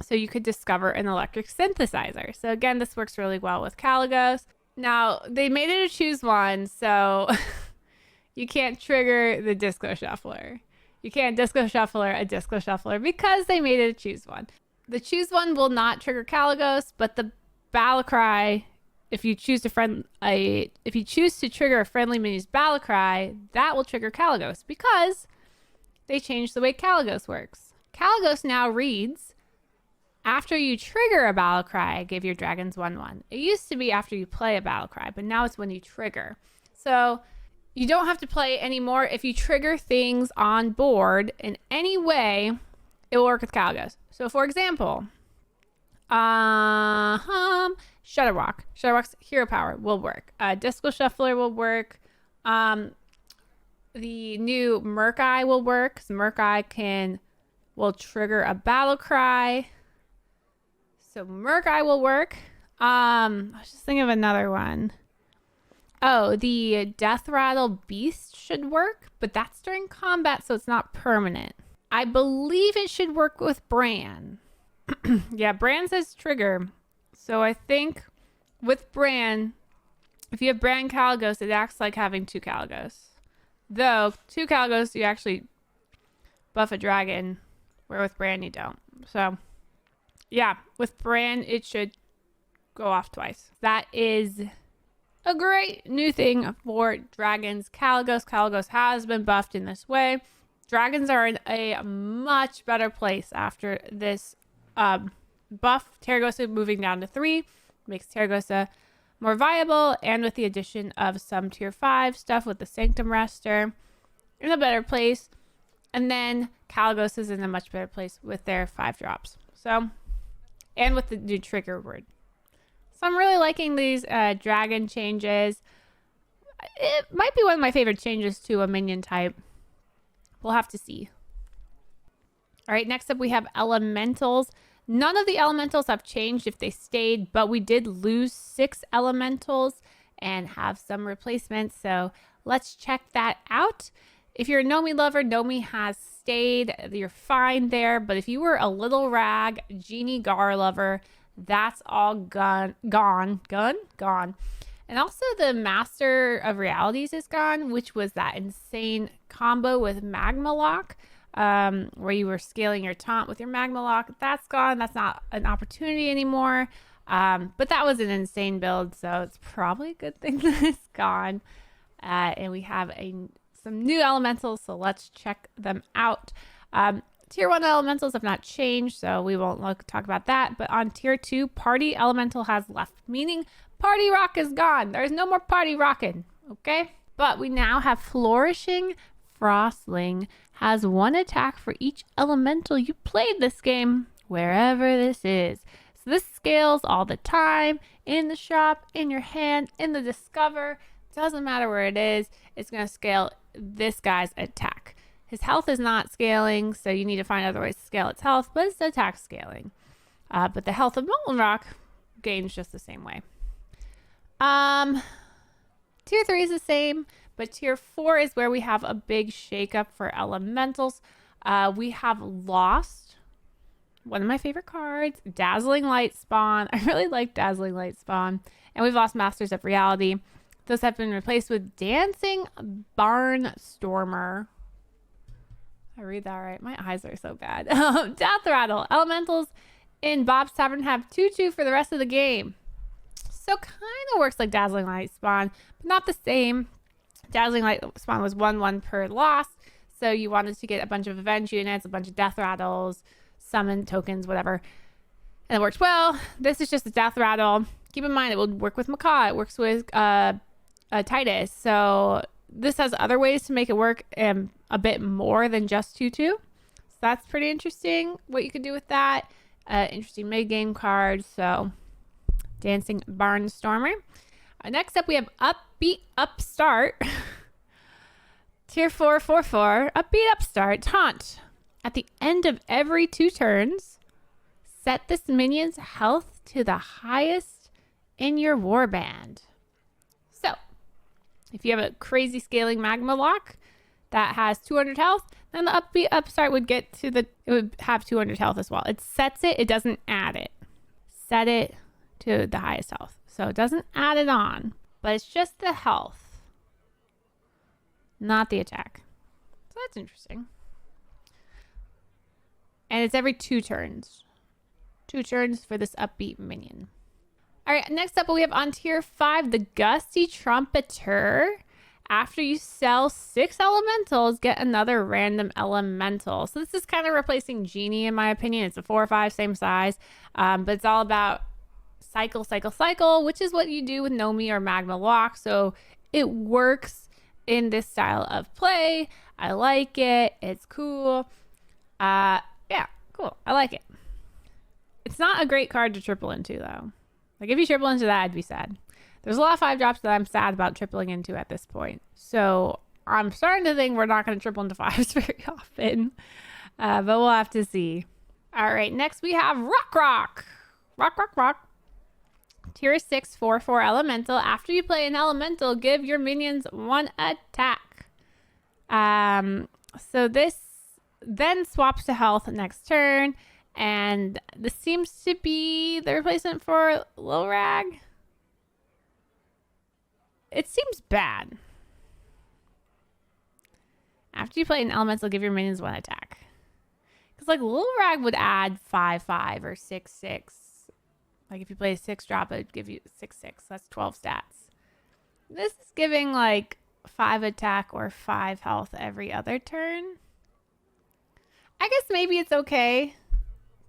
So you could discover an Electric Synthesizer. So again, this works really well with Kalecgos. Now, they made it a choose one, so you can't trigger the Disco Shuffler. You can't Disco Shuffler a Disco Shuffler because they made it a choose one. The choose one will not trigger Kalecgos, but the Battlecry, if you choose to trigger a friendly minion's Battlecry, that will trigger Kalecgos because they changed the way Kalecgos works. Kalecgos now reads, after you trigger a Battlecry, give your dragons 1/1. It used to be after you play a Battlecry, but now it's when you trigger. So you don't have to play anymore. If you trigger things on board in any way, it will work with Kalecgos. So for example, Shudderwock. Shudderwock's hero power will work. Disco Shuffler will work. The new Murloc will work, because Murloc will trigger a Battlecry. So Murloc will work. I was just thinking of another one. Oh, the Death Rattle Beast should work, but that's during combat, so it's not permanent. I believe it should work with Bran. Yeah, Bran says trigger. So I think with Bran, if you have Bran Kalecgos, it acts like having 2 Kalecgos. Though, 2 Kalecgos, you actually buff a dragon, where with Bran you don't. So yeah, with Bran it should go off twice. That is a great new thing for dragons. Kalecgos has been buffed in this way. Dragons are in a much better place after this buff. Terragosa moving down to 3 makes Terragosa more viable, and with the addition of some tier 5 stuff with the Sanctum Rester in a better place. And then Kalecgos is in a much better place with their 5 drops. So, and with the new trigger word. So I'm really liking these dragon changes. It might be one of my favorite changes to a minion type. We'll have to see. All right, next up we have elementals. None of the elementals have changed if they stayed, but we did lose 6 elementals and have some replacements. So let's check that out. If you're a Nomi lover, Nomi has stayed. You're fine there. But if you were a Little Rag, Genie Gar lover, that's all gone. And also the Master of Realities is gone, which was that insane combo with Magma Lock, where you were scaling your taunt with your Magma Lock. That's gone. That's not an opportunity anymore. But that was an insane build, so it's probably a good thing that it's gone. And we have some new elementals, so let's check them out. Tier 1 elementals have not changed, so we won't talk about that. But on tier 2, Party Elemental has left, meaning Party Rock is gone. There's no more Party Rockin', okay? But we now have Flourishing Frostling has 1 attack for each elemental you played this game, wherever this is. So this scales all the time, in the shop, in your hand, in the Discover. Doesn't matter where it is, it's going to scale this guy's attack. His health is not scaling, so you need to find other ways to scale its health, but it's attack scaling. But the health of Molten Rock gains just the same way. Tier 3 is the same, but tier 4 is where we have a big shakeup for elementals. We have lost one of my favorite cards, Dazzling Light Spawn. I really like Dazzling Light Spawn. And we've lost Masters of Reality. Those have been replaced with Dancing Barnstormer. I read that right. My eyes are so bad. Death Rattle. Elementals in Bob's Tavern have 2/2 for the rest of the game. So kind of works like Dazzling Light Spawn, but not the same. Dazzling Light Spawn was 1/1 per loss. So you wanted to get a bunch of Avenge units, a bunch of Death Rattles, summon tokens, whatever. And it worked well. This is just a Death Rattle. Keep in mind, it will work with Macaw. It works with Titus. So this has other ways to make it work a bit more than just 2/2. So that's pretty interesting what you could do with that. Interesting mid-game card. So Dancing Barnstormer. Next up, we have Upbeat Upstart. Tier 4, 4/4. Upbeat Upstart. Taunt. At the end of every 2 turns, set this minion's health to the highest in your warband. So, if you have a crazy scaling Magma Lock that has 200 health, then the Upbeat Upstart would it would have 200 health as well. It sets it, it doesn't add it. Set it to the highest health. So it doesn't add it on, but it's just the health, not the attack. So that's interesting. And it's every 2 turns. 2 turns for this Upbeat minion. All right, next up we have on tier 5, the Gusty Trumpeter. After you sell 6 elementals, get another random elemental. So this is kind of replacing Genie in my opinion. It's a 4 or 5, same size, but it's all about cycle, which is what you do with Nomi or Magma Lock. So it works in this style of play. I like it. It's cool. Yeah, cool. I like it. It's not a great card to triple into though. Like if you triple into that, I'd be sad. There's a lot of 5 drops that I'm sad about tripling into at this point. So I'm starting to think we're not going to triple into 5s very often. But we'll have to see. All right, next we have Rock. Tier 6, 4/4 elemental. After you play an elemental, give your minions 1 attack. So this then swaps to health next turn. And this seems to be the replacement for Lil Rag. It seems bad. After you play an elemental, give your minions 1 attack. Because like Little Rag would add 5/5 or 6/6. Like if you play a 6-drop, it would give you 6/6. That's 12 stats. This is giving like 5 attack or 5 health every other turn. I guess maybe it's okay.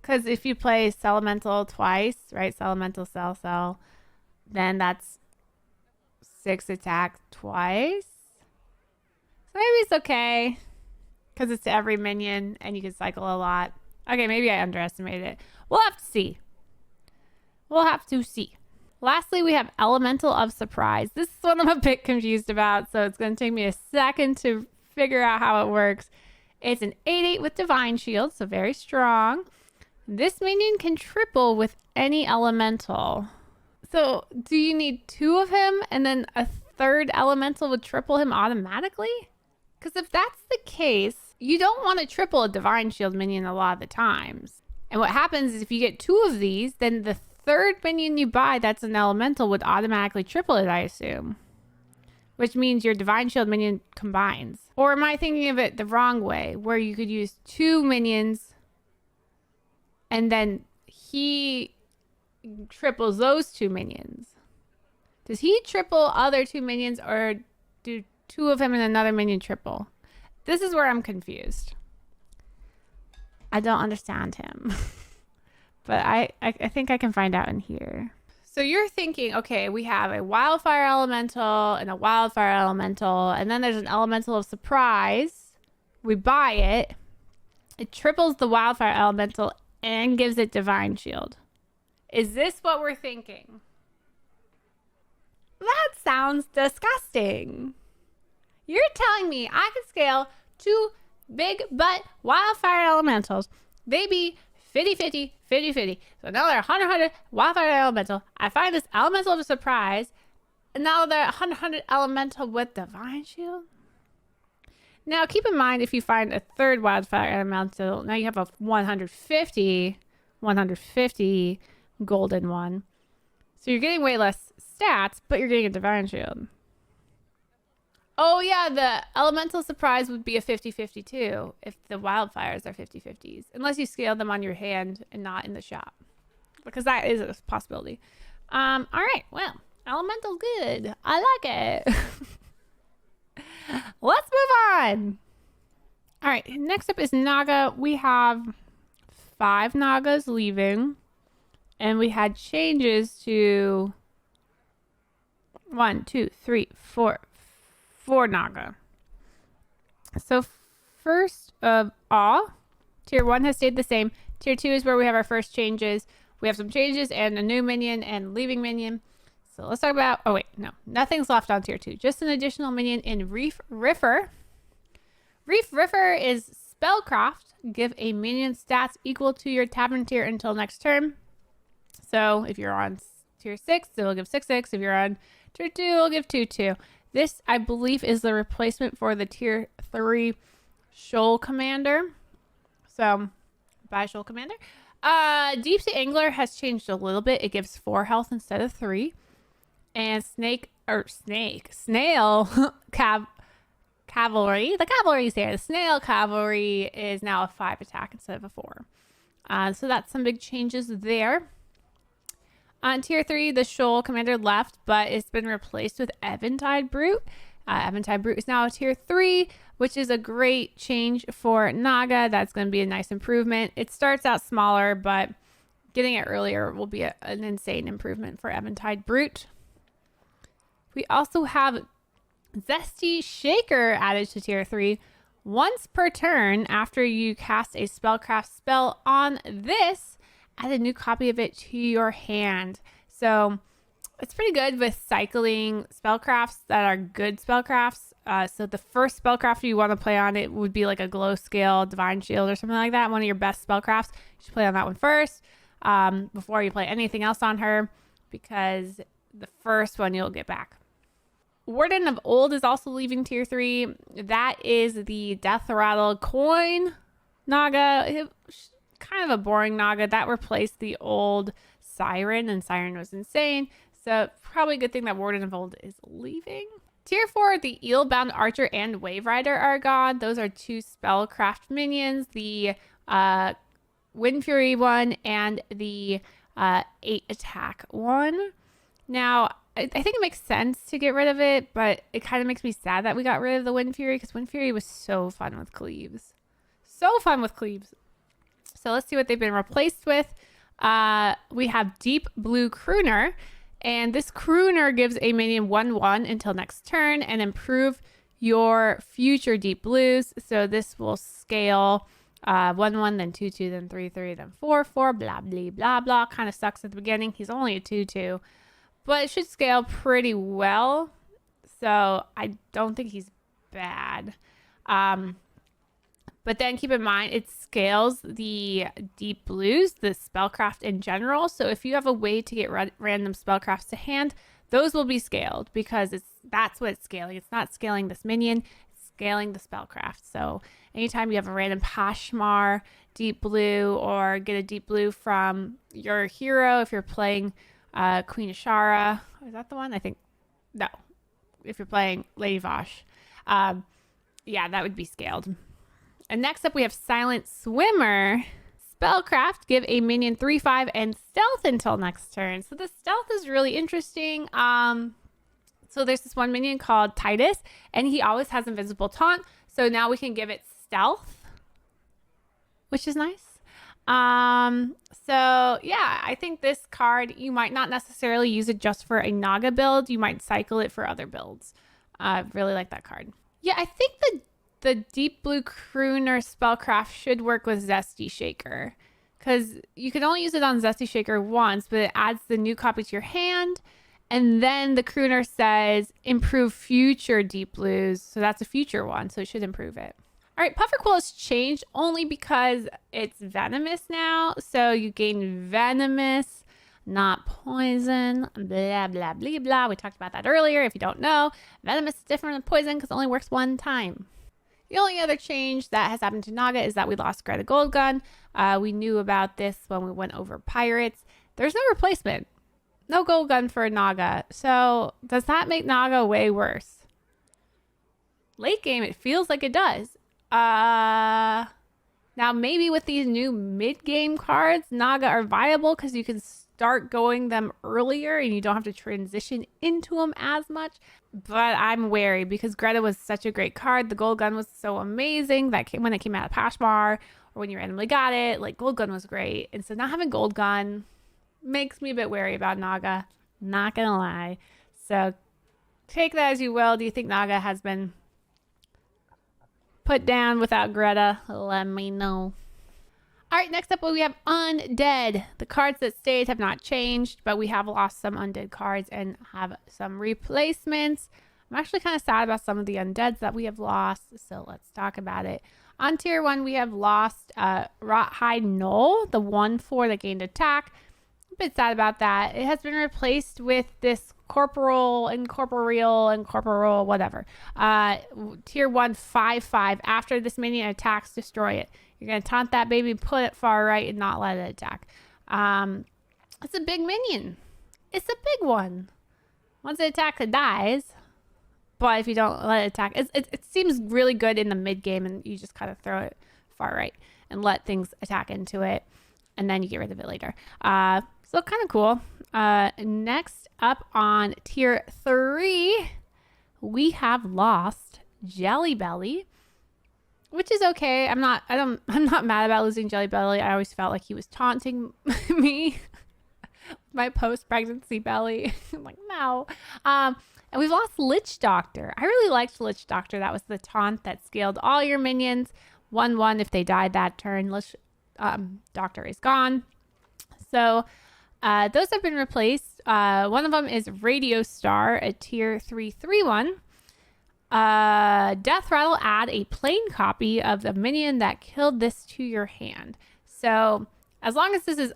Because if you play Elemental twice, right? Elemental Cell, then that's 6 attack twice. So maybe it's okay. Because it's to every minion and you can cycle a lot. Okay, maybe I underestimated it. We'll have to see. We'll have to see. Lastly, we have Elemental of Surprise. This is one I'm a bit confused about, so it's going to take me a second to figure out how it works. It's an 8/8 with Divine Shield, so very strong. This minion can triple with any elemental. So do you need 2 of him and then a third elemental would triple him automatically? Because if that's the case, you don't want to triple a Divine Shield minion a lot of the times. And what happens is if you get 2 of these, then the third minion you buy that's an elemental would automatically triple it, I assume. Which means your Divine Shield minion combines. Or am I thinking of it the wrong way, where you could use 2 minions and then he triples those 2 minions? Does he triple other 2 minions, or do 2 of him and another minion triple? This is where I'm confused. I don't understand him. But I think I can find out in here. So you're thinking, okay, we have a Wildfire Elemental and a Wildfire Elemental, and then there's an Elemental of Surprise. We buy it. It triples the Wildfire Elemental and gives it Divine Shield. Is this what we're thinking? That sounds disgusting. You're telling me I could scale 2 big butt Wildfire Elementals. They be 50/50, 50/50. So now they're 100/100 Wildfire Elemental. I find this Elemental of Surprise, and now they're 100/100 Elemental with Divine Shield. Now, keep in mind, if you find a third Wildfire Elemental, now you have a 150 golden one. So you're getting way less stats, but you're getting a Divine Shield. Oh, yeah, the Elemental Surprise would be a 50/50 too, if the Wildfires are 50/50s. Unless you scale them on your hand and not in the shop. Because that is a possibility. All right, well, Elemental's good. I like it. Let's move on. All right, next up is Naga. We have 5 Nagas leaving, and we had changes to 1, 2, 3, 4 Naga. So first of all, tier 1 has stayed the same. Tier 2 is where we have our first changes. We have some changes and a new minion and leaving minion. So let's talk about, oh wait, no, nothing's left on tier 2. Just an additional minion in Reef Riffer. Reef Riffer is Spellcraft. Give a minion stats equal to your tavern tier until next turn. So if you're on tier 6, it will give 6/6. If you're on tier 2, it will give 2/2. This, I believe, is the replacement for the tier 3 Shoal Commander. So, bye Shoal Commander. Deep Sea Angler has changed a little bit. It gives 4 health instead of 3. And Snail Cavalry. The cavalry's here. The Snail Cavalry is now a 5 attack instead of a 4. So that's some big changes there. On tier 3, the Shoal Commander left, but it's been replaced with Eventide Brute. Eventide Brute is now a tier 3, which is a great change for Naga. That's going to be a nice improvement. It starts out smaller, but getting it earlier will be an insane improvement for Eventide Brute. We also have Zesty Shaker added to tier 3. Once per turn, after you cast a spellcraft spell on this, add a new copy of it to your hand. So it's pretty good with cycling spellcrafts that are good spellcrafts. So the first spellcraft you want to play on it would be like a Glow Scale, Divine Shield, or something like that. One of your best spellcrafts. You should play on that one first before you play anything else on her, because the first one you'll get back. Warden of Old is also leaving tier 3. That is the Death Rattle Coin Naga. Kind of a boring Naga. That replaced the old Siren, and Siren was insane. So probably a good thing that Warden of Old is leaving. Tier 4, the Eelbound Archer and Wave Rider are gone. Those are 2 Spellcraft minions, the Wind Fury one and the 8 attack one. Now, I think it makes sense to get rid of it, but it kind of makes me sad that we got rid of the Wind Fury because Wind Fury was so fun with cleaves. So fun with cleaves. So let's see what they've been replaced with. We have Deep Blue Crooner, and this Crooner gives a minion 1/1 until next turn and improve your future Deep Blues. So this will scale 1/1, then 2/2, then 3/3, then 4/4, blah, blah, blah, blah. Kind of sucks at the beginning. He's only a 2/2, but it should scale pretty well. So I don't think he's bad. But then keep in mind, it scales the Deep Blues, the spellcraft in general. So if you have a way to get random spellcrafts to hand, those will be scaled because that's what it's scaling. It's not scaling this minion, it's scaling the spellcraft. So anytime you have a random Poshmark Deep Blue or get a Deep Blue from your hero, if you're playing Queen Ashara, is that the one? I think, no. If you're playing Lady Vosh, yeah, that would be scaled. And next up, we have Silent Swimmer. Spellcraft, give a minion 3/5 and stealth until next turn. So the stealth is really interesting. So there's this one minion called Titus, and he always has invisible taunt. So now we can give it stealth, which is nice. So yeah, I think this card, you might not necessarily use it just for a Naga build. You might cycle it for other builds. I really like that card. Yeah, I think the Deep Blue Crooner spellcraft should work with Zesty Shaker because you can only use it on Zesty Shaker once, but it adds the new copy to your hand. And then the Crooner says improve future Deep Blues. So that's a future one. So it should improve it. All right. Pufferquill has changed only because it's venomous now. So you gain venomous, not poison, blah, blah, blah, blah. We talked about that earlier. If you don't know, venomous is different than poison because it only works one time. The only other change that has happened to Naga is that we lost Greta Goldgun. We knew about this when we went over Pirates. There's no replacement. No Goldgun for Naga. So does that make Naga way worse? Late game, it feels like it does. Now maybe with these new mid-game cards, Naga are viable because you can start going them earlier and you don't have to transition into them as much. But I'm wary because Greta was such a great card. The Gold Gun was so amazing that when it came out of Poshmark or when you randomly got it, like Gold Gun was great. And so not having Gold Gun makes me a bit wary about Naga. Not gonna lie. So take that as you will. Do you think Naga has been put down without Greta? Let me know. All right, next up we have Undead. The cards that stayed have not changed, but we have lost some Undead cards and have some replacements. I'm actually kind of sad about some of the Undeads that we have lost, so let's talk about it. On tier 1, we have lost Rothhide Knoll, the 1/4 that gained attack. A bit sad about that. It has been replaced with this Corporal, whatever. Tier 1, 5/5. After this minion attacks, destroy it. You're going to taunt that baby, put it far right, and not let it attack. It's a big minion. It's a big one. Once it attacks, it dies. But if you don't let it attack, it seems really good in the mid-game, and you just kind of throw it far right and let things attack into it, and then you get rid of it later. So kind of cool. Next up on tier 3, we have lost Jelly Belly, which is okay. I'm not mad about losing Jelly Belly. I always felt like he was taunting me, my post-pregnancy belly. I'm like, no. And we've lost Lich Doctor. I really liked Lich Doctor. That was the taunt that scaled all your minions 1/1 if they died that turn. Lich Doctor is gone. So those have been replaced. One of them is Radio Star, a tier 3/3/1. Death Rattle, add a plain copy of the minion that killed this to your hand. So as long as this is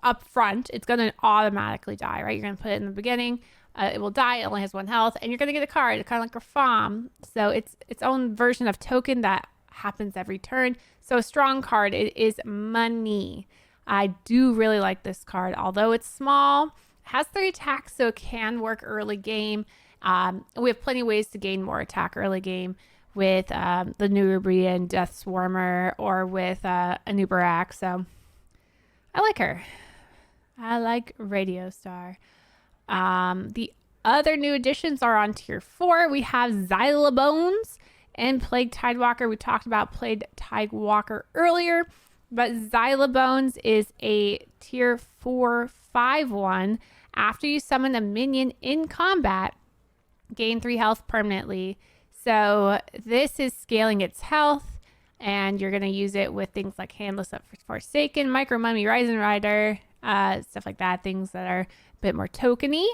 up front, it's going to automatically die, right? You're going to put it in the beginning. It will die. It only has 1 health, and you're going to get a card, kind of like a farm. So it's its own version of token that happens every turn. So a strong card. It is money. I do really like this card, although it's small. It has 3 attacks, so it can work early game. We have plenty of ways to gain more attack early game with the Nubrian Death Swarmer or with a Nubarak. So I like her. I like Radio Star. The other new additions are on tier 4. We have Xylobones and Plague Tidewalker. We talked about Plague Tidewalker earlier, but Xylobones is a tier 4 5/1. After you summon a minion in combat, gain 3 health permanently. So this is scaling its health, and you're going to use it with things like Handless of Forsaken, Micro Mummy, Rising Rider, stuff like that, things that are a bit more tokeny.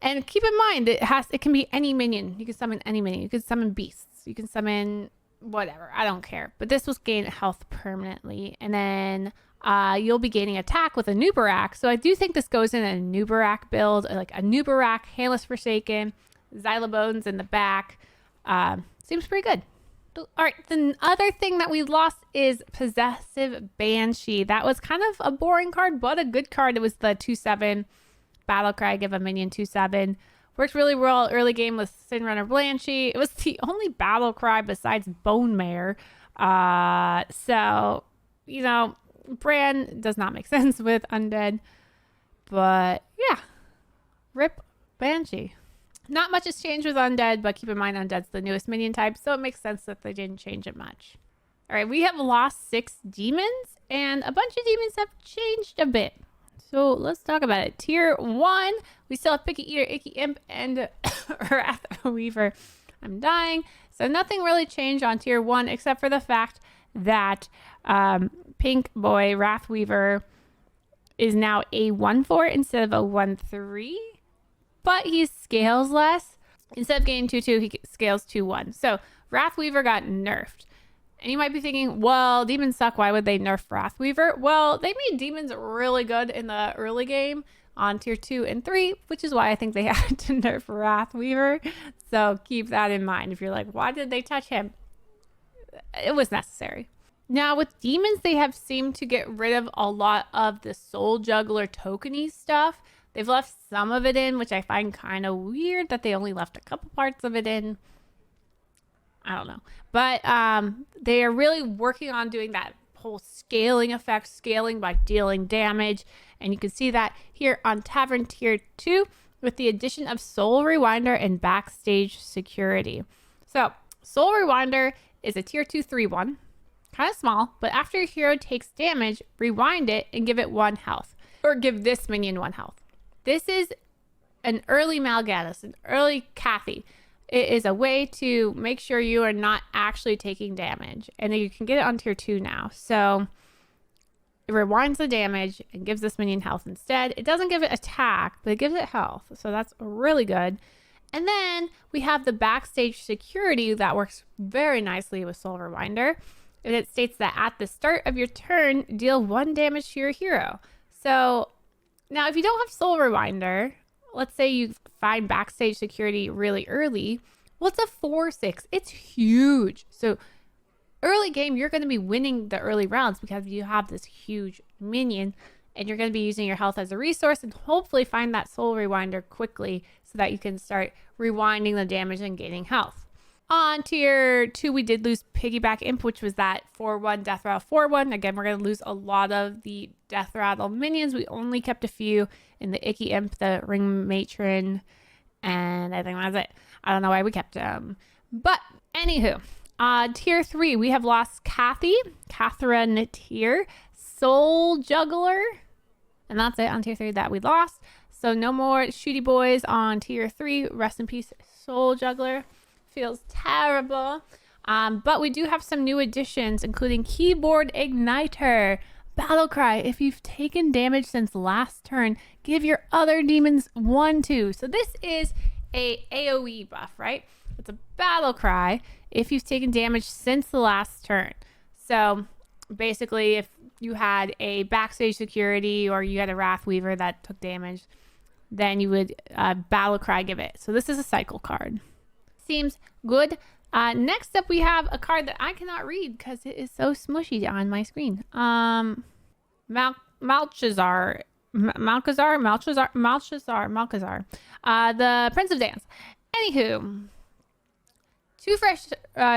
And keep in mind, it can be any minion. You can summon any minion. You can summon beasts. You can summon whatever. I don't care. But this will gain health permanently. And then you'll be gaining attack with a Nubarak. So I do think this goes in a Nubarak build, like a Nubarak, Handless Forsaken, Xylobones in the back. Seems pretty good. All right, the other thing that we lost is Possessive Banshee. That was kind of a boring card, but a good card. It was the 2/7 Battle Cry, give a minion 2/7. Worked really well early game with Sin Runner Blanchie. It was the only Battle Cry besides Bone Mare. So, you know, brand does not make sense with Undead. But yeah, rip Banshee. Not much has changed with Undead, but keep in mind Undead's the newest minion type, so it makes sense that they didn't change it much. All right, we have lost 6 demons, and a bunch of demons have changed a bit. So let's talk about it. Tier 1, we still have Picky Eater, Icky Imp, and Wrath Weaver. I'm dying. So nothing really changed on Tier 1 except for the fact that Pink Boy Wrath Weaver is now a 1/4 instead of a 1/3. But he scales less. Instead of getting 2/2, he scales 2/1. So Wrathweaver got nerfed. And you might be thinking, well, demons suck. Why would they nerf Wrathweaver? Well, they made demons really good in the early game on tier 2 and 3, which is why I think they had to nerf Wrathweaver. So keep that in mind. If you're like, why did they touch him? It was necessary. Now with demons, they have seemed to get rid of a lot of the Soul Juggler tokeny stuff. They've left some of it in, which I find kind of weird that they only left a couple parts of it in. I don't know. But they are really working on doing that whole scaling effect, scaling by dealing damage. And you can see that here on Tavern Tier 2 with the addition of Soul Rewinder and Backstage Security. So Soul Rewinder is a Tier 2 3/1. Kind of small, but after a hero takes damage, rewind it and give it 1 health. Or give this minion 1 health. This is an early Mal'Ganis, an early Kathy. It is a way to make sure you are not actually taking damage. And then you can get it on tier 2 now. So it rewinds the damage and gives this minion health instead. It doesn't give it attack, but it gives it health. So that's really good. And then we have the Backstage Security that works very nicely with Soul Rewinder. And it states that at the start of your turn, deal 1 damage to your hero. So now if you don't have Soul Rewinder, let's say you find Backstage Security really early, well, it's a 4/6. It's huge. So early game, you're going to be winning the early rounds because you have this huge minion and you're going to be using your health as a resource and hopefully find that Soul Rewinder quickly so that you can start rewinding the damage and gaining health. On tier 2, we did lose Piggyback Imp, which was that 4/1 Death Rattle 4/1. Again, we're going to lose a lot of the Death Rattle minions. We only kept a few in the Icky Imp, the Ring Matron, and I think that's it. I don't know why we kept them. But anywho, tier 3, we have lost Catherine Tier, Soul Juggler, and that's it on tier 3 that we lost. So no more Shooty Boys on tier 3. Rest in peace, Soul Juggler. Feels terrible. But we do have some new additions, including Keyboard Igniter, Battle Cry. If you've taken damage since last turn, give your other demons 1/2. So this is a AoE buff, right? It's a Battle Cry if you've taken damage since the last turn. So basically, if you had a Backstage Security or you had a Wrathweaver that took damage, then you would Battle Cry give it. So this is a cycle card. Seems good. Next up, we have a card that I cannot read because it is so smushy on my screen. Malchazar Malchazar. The Prince of Dance. Anywho,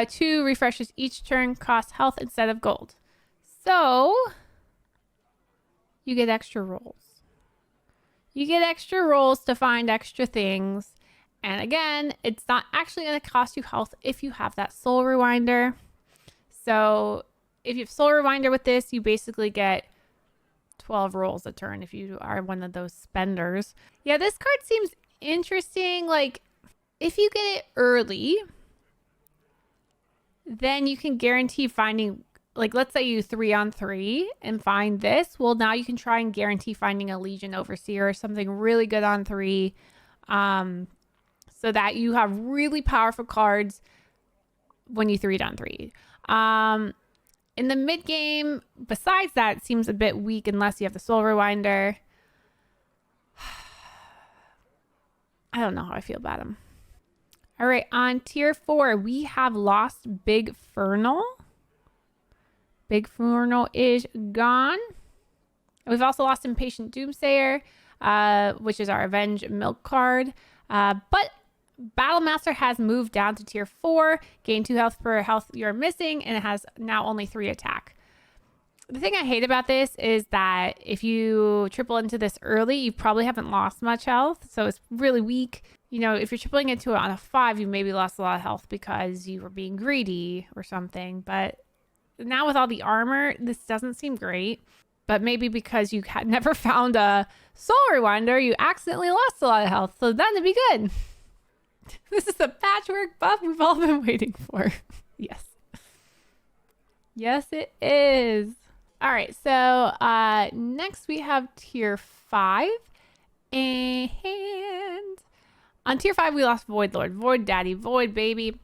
two refreshes each turn cost health instead of gold. So you get extra rolls. You get extra rolls to find extra things. And again, it's not actually going to cost you health if you have that Soul Rewinder. So if you have Soul Rewinder with this, you basically get 12 rolls a turn if you are one of those spenders. Yeah, this card seems interesting. Like, if you get it early, then you can guarantee finding, like, let's say you 3-on-3 and find this. Well, now you can try and guarantee finding a Legion Overseer or something really good on 3. So that you have really powerful cards when you 3-on-3. In the mid game, besides that, it seems a bit weak unless you have the Soul Rewinder. I don't know how I feel about him. All right, on tier 4, we have lost Big Fernal. Big Fernal is gone. We've also lost Impatient Doomsayer, which is our Avenge Milk card. But Battlemaster has moved down to tier 4, gain 2 health per health you're missing, and it has now only 3 attack. The thing I hate about this is that if you triple into this early, you probably haven't lost much health, so it's really weak. You know, if you're tripling into it on a 5, you maybe lost a lot of health because you were being greedy or something. But now with all the armor, this doesn't seem great. But maybe because you had never found a Soul Rewinder, you accidentally lost a lot of health, so then it'd be good. This is the patchwork buff we've all been waiting for. Yes. Yes, it is. All right, so next we have tier 5. And on tier 5, we lost Void Lord, Void Daddy, Void Baby.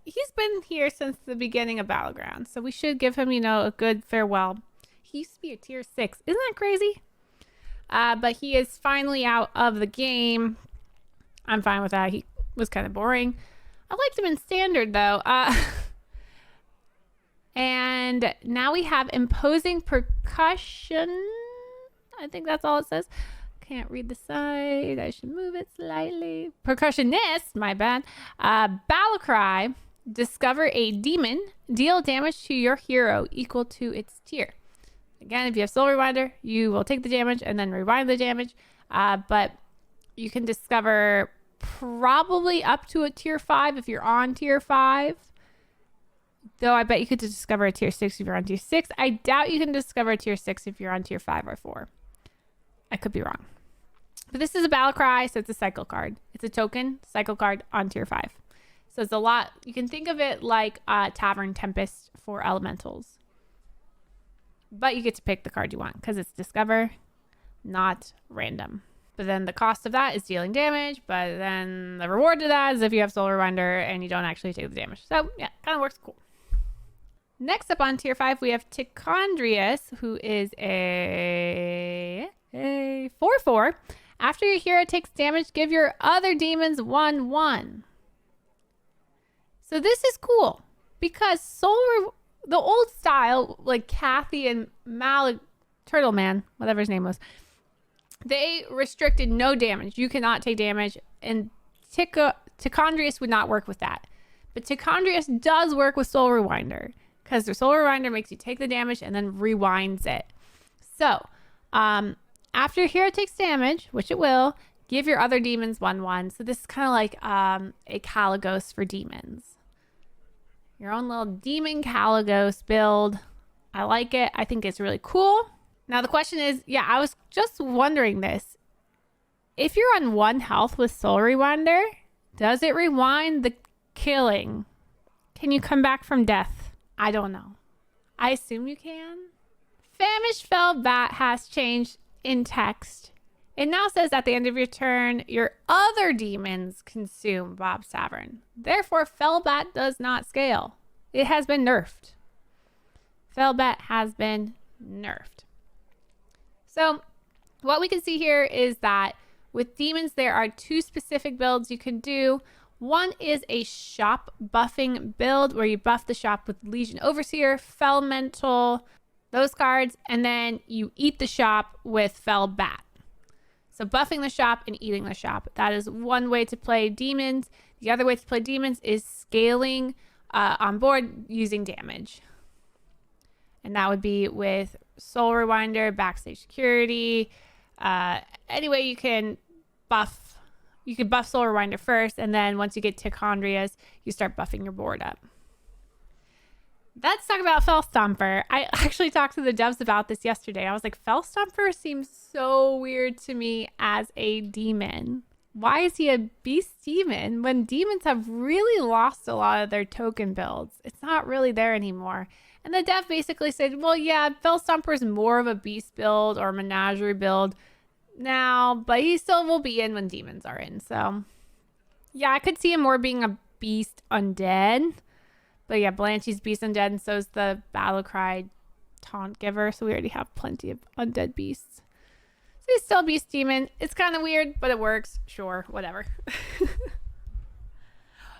He's been here since the beginning of Battlegrounds, so we should give him, a good farewell. He used to be a tier 6. Isn't that crazy? But he is finally out of the game. I'm fine with that. He was kind of boring. I liked him in Standard, though. And now we have Imposing Percussion. I think that's all it says. Can't read the side. I should move it slightly. Percussionist, my bad. Battlecry. Discover a demon. Deal damage to your hero equal to its tier. Again, if you have Soul Rewinder, you will take the damage and then rewind the damage. But you can discover probably up to a tier 5 if you're on tier 5. Though I bet you could discover a tier 6 if you're on tier 6. I doubt you can discover a tier 6 if you're on tier 5 or 4. I could be wrong. But this is a battle cry, so it's a cycle card. It's a token cycle card on tier 5. So it's a lot. You can think of it like Tavern Tempest for elementals. But you get to pick the card you want because it's discover, not random. But then the cost of that is dealing damage. But then the reward to that is if you have Soul Rewinder and you don't actually take the damage. So yeah, kind of works cool. Next up on tier 5, we have Tichondrius, who is a 4/4. After your hero takes damage, give your other demons 1/1. So this is cool because the old style, like Kathy and Turtle Man, whatever his name was, they restricted no damage. You cannot take damage, and Tichondrius would not work with that. But Tichondrius does work with Soul Rewinder because the Soul Rewinder makes you take the damage and then rewinds it. So, after your hero takes damage, which it will, give your other demons 1/1. So this is kind of like a Caligos for demons. Your own little demon Caligos build. I like it. I think it's really cool. Now the question is, I was just wondering this. If you're on 1 health with Soul Rewinder, does it rewind the killing? Can you come back from death? I don't know. I assume you can. Famished Firebat has changed in text. It now says at the end of your turn, your other demons consume Bob's Tavern. Therefore, Firebat does not scale. It has been nerfed. Firebat has been nerfed. So what we can see here is that with demons, there are 2 specific builds you can do. One is a shop buffing build where you buff the shop with Legion Overseer, Felmental, those cards, and then you eat the shop with Firebat. So buffing the shop and eating the shop. That is one way to play demons. The other way to play demons is scaling on board using damage. And that would be with Soul Rewinder, Backstage Security. Anyway, you can buff. You could buff Soul Rewinder first, and then once you get Tichondrias, you start buffing your board up. Let's talk about Fell Stomper. I actually talked to the devs about this yesterday. I was like, Fell Stomper seems so weird to me as a demon. Why is he a beast demon when demons have really lost a lot of their token builds? It's not really there anymore. And the dev basically said, well, yeah, Fell Stomper is more of a beast build or menagerie build now, but he still will be in when demons are in. So yeah, I could see him more being a beast undead. But yeah, Blanchy's beast undead, and so is the Battlecry taunt giver. So we already have plenty of undead beasts. So he's still a beast demon. It's kind of weird, but it works. Sure, whatever.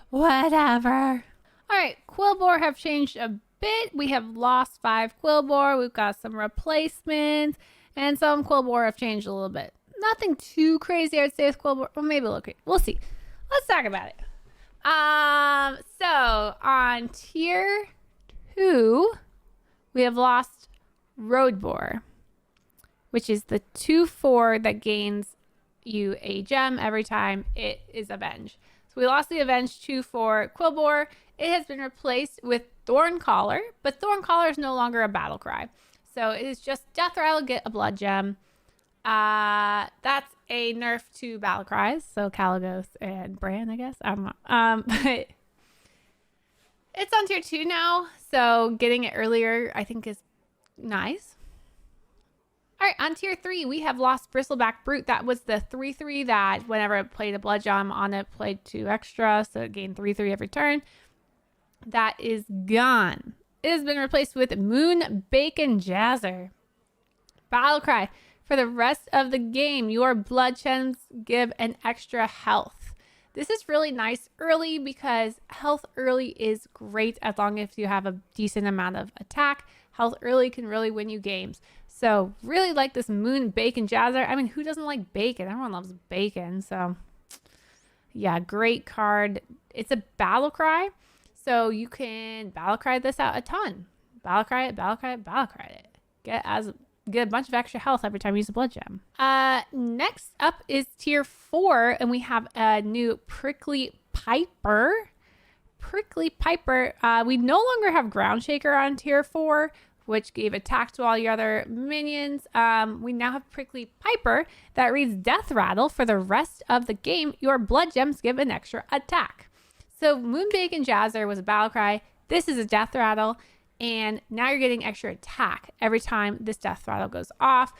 Whatever. All right, Quilboar have changed a bit. We have lost 5 Quilboar. We've got some replacements, and some Quilboar have changed a little bit. Nothing too crazy, I would say, with Quilboar. Well, maybe a little crazy. We'll see. Let's talk about it. So on tier 2, we have lost Roadboar, which is the 2/4 that gains you a gem every time it is avenged. So we lost the avenged 2/4 Quilboar. It has been replaced with Thorncaller, but Thorncaller is no longer a battle cry. So it is just Death Rattle, get a blood gem. That's a nerf to battle cries, so Caligos and Bran, I guess. I don't know. But it's on tier 2 now, so getting it earlier I think is nice. All right, on tier 3 we have lost Bristleback Brute. That was the 3/3 that whenever it played a blood gem on it, played 2 extra, so it gained 3/3 every turn. That is gone. It has been replaced with Moon Bacon Jazzer. Battle cry. For the rest of the game, your blood gems give an extra health. This is really nice early because health early is great as long as you have a decent amount of attack. Health early can really win you games. So really like this Moon Bacon Jazzer. I mean, who doesn't like bacon? Everyone loves bacon. So yeah, great card. It's a battle cry. So you can battle cry this out a ton. Battle cry it, battle cry it, battle cry it. Get a bunch of extra health every time you use a blood gem. Next up is tier 4, and we have a new Prickly Piper. Prickly Piper. We no longer have Ground Shaker on tier 4, which gave attack to all your other minions. We now have Prickly Piper that reads Death Rattle. For the rest of the game, your blood gems give an extra attack. So Moon Bacon Jazzer was a battle cry. This is a Death Rattle. And now you're getting extra attack every time this Death Rattle goes off.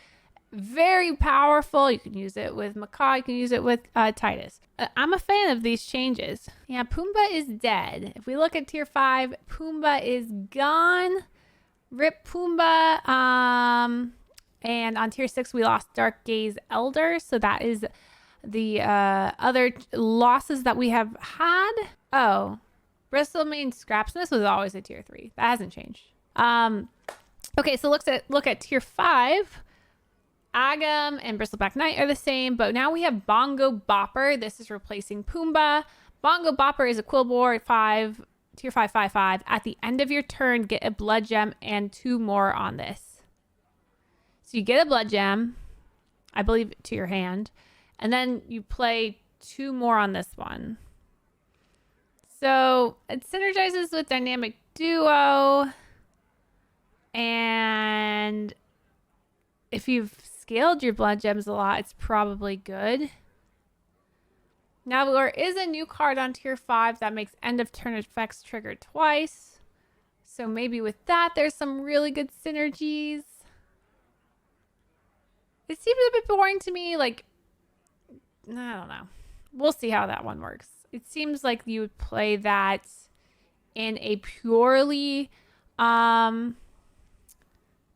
Very powerful. You can use it with Macaw. You can use it with Titus. I'm a fan of these changes. Yeah, Pumbaa is dead. If we look at tier 5, Pumbaa is gone. Rip Pumbaa. And on tier 6, we lost Dark Gaze Elder. So that is the other losses that we have had. Oh. Bristlemane Scrapsmith was always a tier 3. That hasn't changed. Okay, so look at tier 5. Agam and Bristleback Knight are the same, but now we have Bongo Bopper. This is replacing Pumbaa. Bongo Bopper is a Quilboar 5, tier 5, 5/5. At the end of your turn, get a blood gem and 2 more on this. So you get a blood gem, I believe, to your hand, and then you play 2 more on this one. So it synergizes with Dynamic Duo, and if you've scaled your blood gems a lot, it's probably good. Now there is a new card on tier 5 that makes end of turn effects trigger twice. So maybe with that, there's some really good synergies. It seems a bit boring to me. Like, I don't know. We'll see how that one works. It seems like you would play that in a purely, in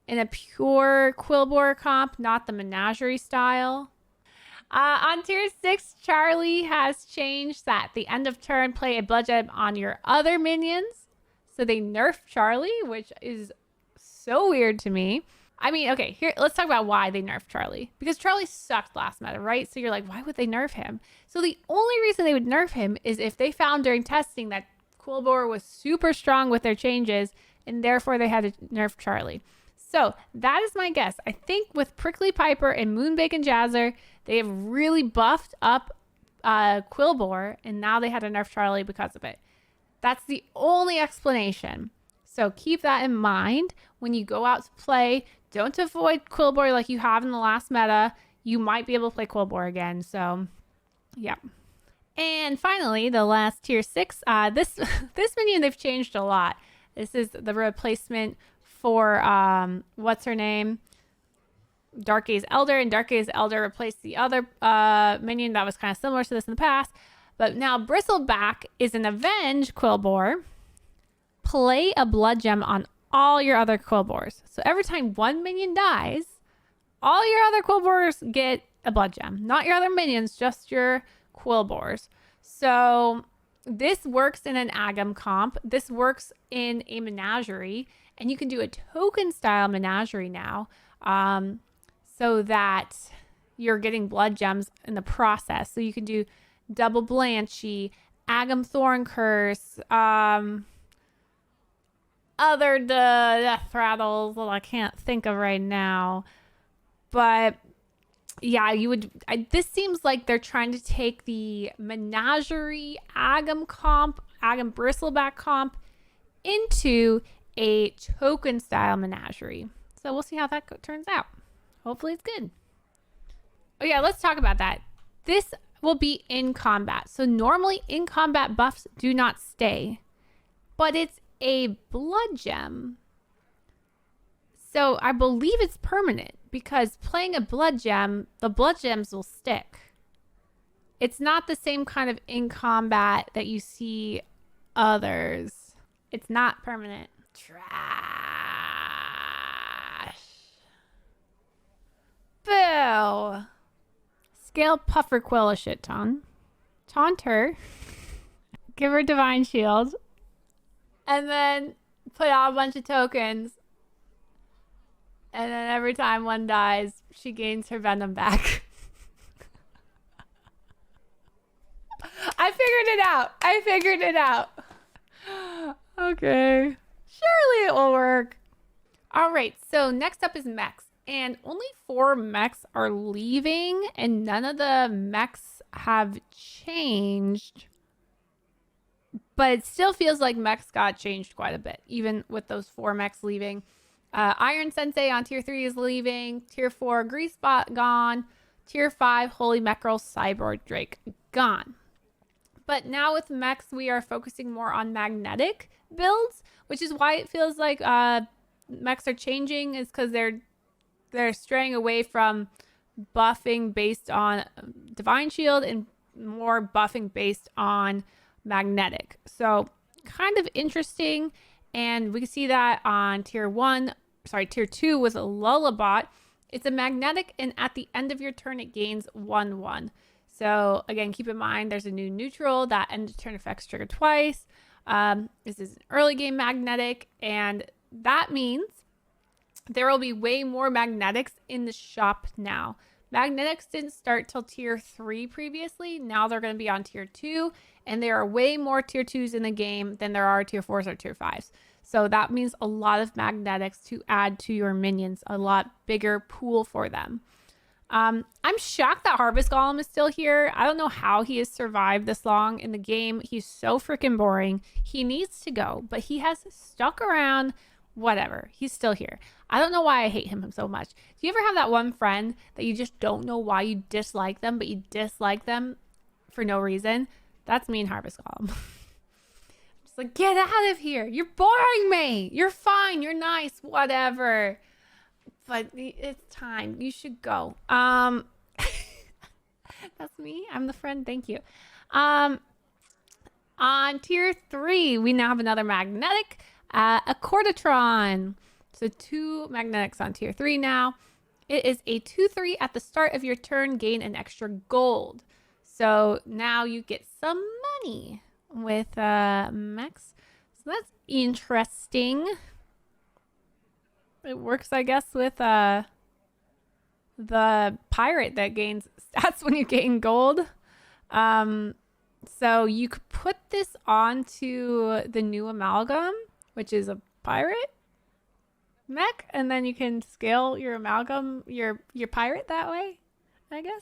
a pure Quilboar comp, not the menagerie style. On tier 6, Charlie has changed that. At the end of turn, play a blood gem on your other minions. So they nerfed Charlie, which is So weird to me. I mean, okay, here, let's talk about why they nerfed Charlie. Because Charlie sucked last meta, right? So you're like, why would they nerf him? So the only reason they would nerf him is if they found during testing that Quilboar was super strong with their changes, and therefore they had to nerf Charlie. So that is my guess. I think with Prickly Piper and Moonbake Jazzer, they have really buffed up Quilboar, and now they had to nerf Charlie because of it. That's the only explanation. So keep that in mind when you go out to play. Don't avoid Quilboar like you have in the last meta. You might be able to play Quilboar again. So, yeah. And finally, the last tier 6. This minion, they've changed a lot. This is the replacement for, what's her name? Dark Gaze Elder. And Dark Gaze Elder replaced the other minion that was kind of similar to this in the past. But now Bristleback is an Avenge Quilboar. Play a blood gem on all your other Quilboars. So every time one minion dies, all your other Quilboars get a blood gem. Not your other minions, just your Quilboars. So this works in an Agam comp. This works in a menagerie. And you can do a token style menagerie now. So that you're getting blood gems in the process. So you can do double Blanchy, Agam Thorn Curse, other death rattles that I can't think of right now. But yeah, you would. This seems like they're trying to take the menagerie Agam comp, Agam Bristleback comp, into a token style menagerie. So we'll see how that turns out. Hopefully it's good. Oh yeah, let's talk about that. This will be in combat. So normally in combat buffs do not stay, but it's a blood gem. So I believe it's permanent because playing a blood gem, the blood gems will stick. It's not the same kind of in combat that you see others. It's not permanent. Trash. Boo. Scale Puffer Quill a shit ton. Taunt her. Give her Divine Shield. And then put out a bunch of tokens. And then every time one dies, she gains her venom back. I figured it out. Okay. Surely it will work. All right. So next up is mechs. And only 4 mechs are leaving. And none of the mechs have changed. But it still feels like mechs got changed quite a bit, even with those 4 mechs leaving. Iron Sensei on tier 3 is leaving. Tier 4, Greasebot gone. Tier 5, Holy Meckerel Cyborg Drake gone. But now with mechs, we are focusing more on magnetic builds, which is why it feels like mechs are changing, is because they're straying away from buffing based on Divine Shield and more buffing based on magnetic. So kind of interesting, and we can see that on tier 2 with a Lullabot. It's a magnetic, and at the end of your turn it gains 1/1. So again, keep in mind there's a new neutral that end of turn effects trigger twice. This is an early game magnetic, and that means there will be way more magnetics in the shop now. Magnetics didn't start till tier 3 previously. Now they're going to be on tier 2, and there are way more tier 2s in the game than there are tier 4s or tier 5s. So that means a lot of magnetics to add to your minions, a lot bigger pool for them. I'm shocked that Harvest Golem is still here. I don't know how he has survived this long in the game. He's so freaking boring. He needs to go, but he has stuck around. Whatever. He's still here. I don't know why I hate him so much. Do you ever have that one friend that you just don't know why you dislike them, but you dislike them for no reason? That's me and Harvest Golem. Just like, get out of here. You're boring me. You're fine. You're nice. Whatever. But it's time. You should go. That's me. I'm the friend. Thank you. On tier 3, we now have another magnetic. A Cordatron. So 2 magnetics on tier 3 now. It is a 2/3 at the start of your turn, gain an extra gold. So now you get some money with mechs. So that's interesting. It works, I guess, with the pirate that gains stats when you gain gold. So you could put this onto the new amalgam, which is a pirate mech, and then you can scale your amalgam, your pirate that way, I guess.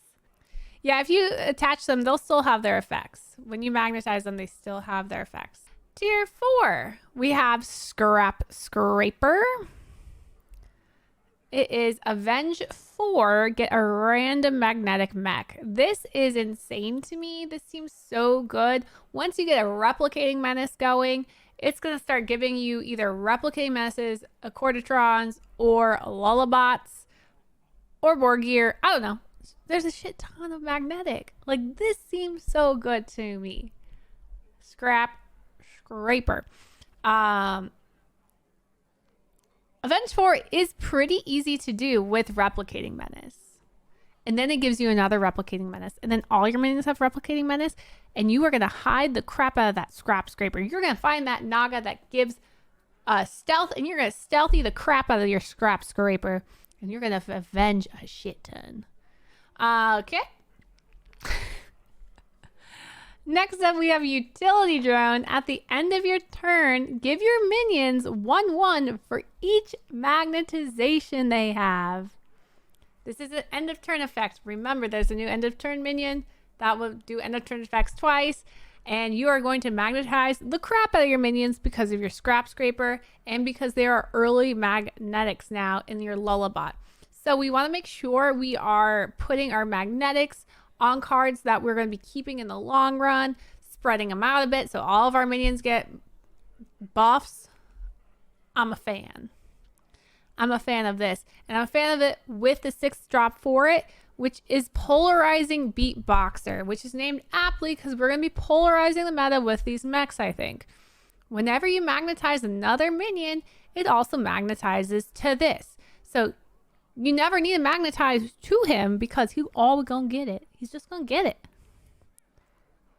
Yeah, if you attach them, they'll still have their effects. When you magnetize them, they still have their effects. Tier 4, we have Scrap Scraper. It is Avenge 4, get a random magnetic mech. This is insane to me. This seems so good. Once you get a replicating menace going, it's going to start giving you either replicating menaces, Accordatrons, or Lullabots, or Borgear. I don't know. There's a shit ton of magnetic. Like, this seems so good to me. Scrap Scraper. Avenge 4 is pretty easy to do with Replicating Menace. And then it gives you another Replicating Menace. And then all your minions have Replicating Menace. And you are going to hide the crap out of that Scrap Scraper. You're going to find that Naga that gives stealth. And you're going to stealthy the crap out of your Scrap Scraper. And you're going to avenge a shit ton. Okay. Next up, we have Utility Drone. At the end of your turn, give your minions 1/1 for each magnetization they have. This is an end of turn effect. Remember, there's a new end of turn minion that will do end of turn effects twice. And you are going to magnetize the crap out of your minions because of your Scrap Scraper and because there are early magnetics now in your Lullabot. So we want to make sure we are putting our magnetics on cards that we're going to be keeping in the long run, spreading them out a bit so all of our minions get buffs. I'm a fan. I'm a fan of this. And I'm a fan of it with the 6th drop for it, which is Polarizing Beatboxer, which is named aptly because we're going to be polarizing the meta with these mechs, I think. Whenever you magnetize another minion, it also magnetizes to this. So you never need to magnetize to him because he's always going to get it. He's just going to get it.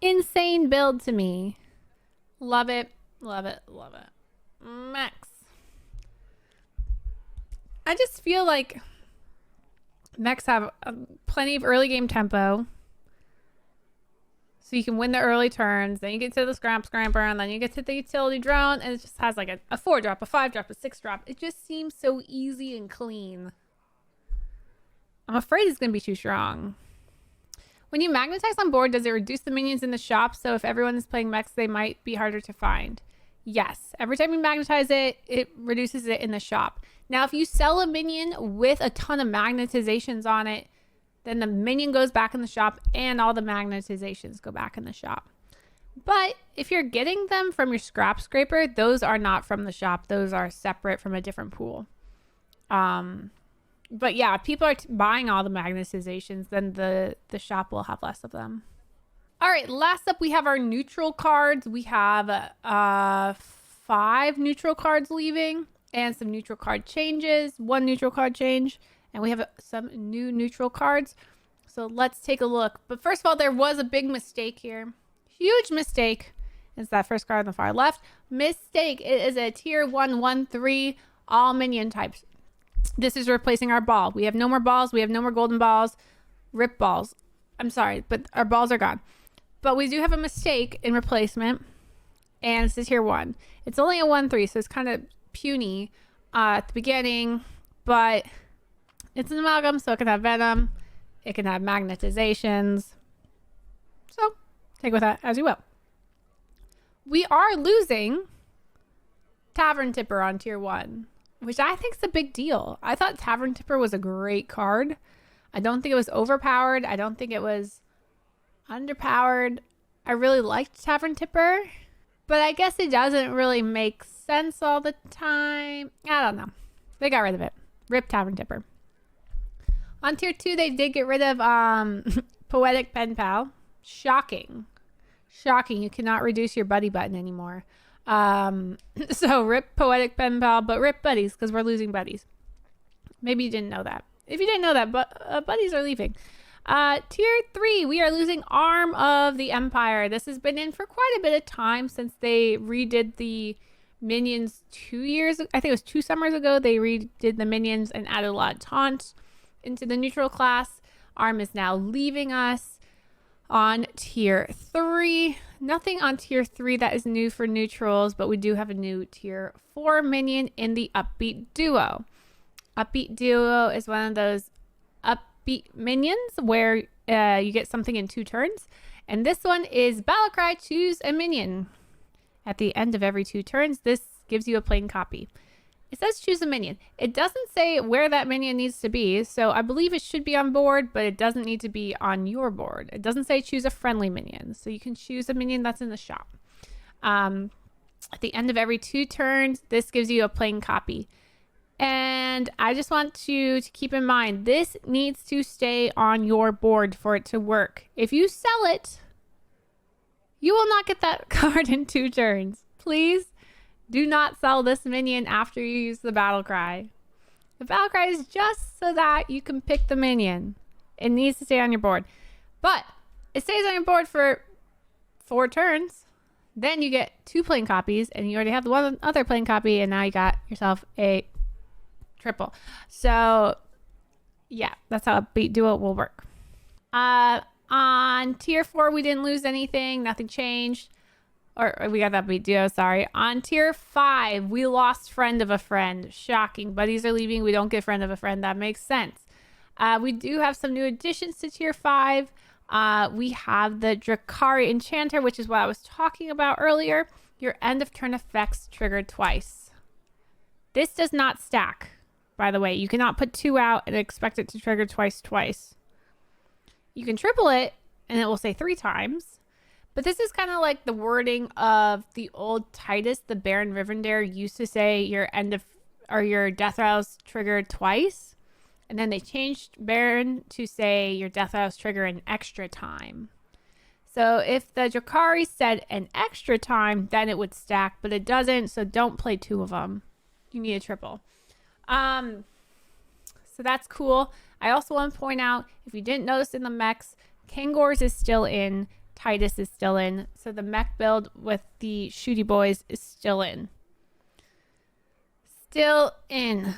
Insane build to me. Love it. Love it. Love it. Mechs. I just feel like mechs have plenty of early game tempo. So you can win the early turns. Then you get to the Scrap Scraper. And then you get to the Utility Drone. And it just has like a 4 drop, a 5 drop, a 6 drop. It just seems so easy and clean. I'm afraid it's going to be too strong. When you magnetize on board, does it reduce the minions in the shop? So if everyone is playing mechs, they might be harder to find. Yes. Every time you magnetize it, it reduces it in the shop. Now, if you sell a minion with a ton of magnetizations on it, then the minion goes back in the shop and all the magnetizations go back in the shop. But if you're getting them from your Scrap Scraper, those are not from the shop. Those are separate from a different pool. But yeah, if people are buying all the magnetizations, then the shop will have less of them. All right, last up, we have our neutral cards. We have 5 neutral cards leaving and some neutral card changes, 1 neutral card change, and we have some new neutral cards. So let's take a look. But first of all, there was a big mistake here. Huge mistake. It's that first card on the far left. Mistake. It is a tier 1/1/3 all minion types. This is replacing our ball. We have no more balls. We have no more golden balls. Rip balls. I'm sorry, but our balls are gone. But we do have a mistake in replacement. And this is tier 1. It's only a 1/3, so it's kind of puny at the beginning. But it's an amalgam, so it can have venom. It can have magnetizations. So take with that as you will. We are losing Tavern Tipper on tier 1. Which I think is a big deal. I thought Tavern Tipper was a great card. I don't think it was overpowered. I don't think it was underpowered. I really liked Tavern Tipper. But I guess it doesn't really make sense all the time. I don't know. They got rid of it. Rip Tavern Tipper. On tier 2, they did get rid of Poetic Pen Pal. Shocking. Shocking. You cannot reduce your buddy button anymore. So rip Poetic Pen Pal, but rip buddies because we're losing buddies. Maybe you didn't know that. If you didn't know that, but buddies are leaving. Tier 3, we are losing Arm of the Empire. This has been in for quite a bit of time since they redid the minions 2 years, I think it was 2 summers ago, they redid the minions and added a lot of taunt into the neutral class. Arm is now leaving us on tier 3. Nothing on tier 3 that is new for neutrals, but we do have a new tier 4 minion in the Upbeat Duo. Upbeat Duo is one of those upbeat minions where you get something in 2 turns. And this one is Battlecry, choose a minion. At the end of every 2 turns, this gives you a plain copy. It says choose a minion. It doesn't say where that minion needs to be, so I believe it should be on board, but it doesn't need to be on your board. It doesn't say choose a friendly minion, so you can choose a minion that's in the shop. At the end of every 2 turns, this gives you a plain copy. And I just want you to keep in mind, this needs to stay on your board for it to work. If you sell it, you will not get that card in 2 turns. Please do not sell this minion after you use the battle cry. The battle cry is just so that you can pick the minion. It needs to stay on your board. But it stays on your board for 4 turns. Then you get 2 plain copies, and you already have the one other plain copy, and now you got yourself a triple. So yeah, that's how a Upbeat Duo will work. On tier 4, we didn't lose anything. Nothing changed. Or we got that Upbeat Duo, sorry. On tier 5, we lost Friend of a Friend. Shocking. Buddies are leaving. We don't get Friend of a Friend. That makes sense. We do have some new additions to tier 5. We have the Drakari Enchanter, which is what I was talking about earlier. Your end of turn effects triggered twice. This does not stack, by the way. You cannot put 2 out and expect it to trigger twice. You can triple it, and it will say 3 times. But this is kind of like the wording of the old Titus, the Baron Rivendare used to say your end of, or your death rouse triggered twice. And then they changed Baron to say your death rouse trigger an extra time. So if the Drakari said an extra time, then it would stack, but it doesn't. So don't play 2 of them. You need a triple. So that's cool. I also want to point out, if you didn't notice in the mechs, Kangors is still in, Titus is still in, so the mech build with the shooty boys is still in. Still in.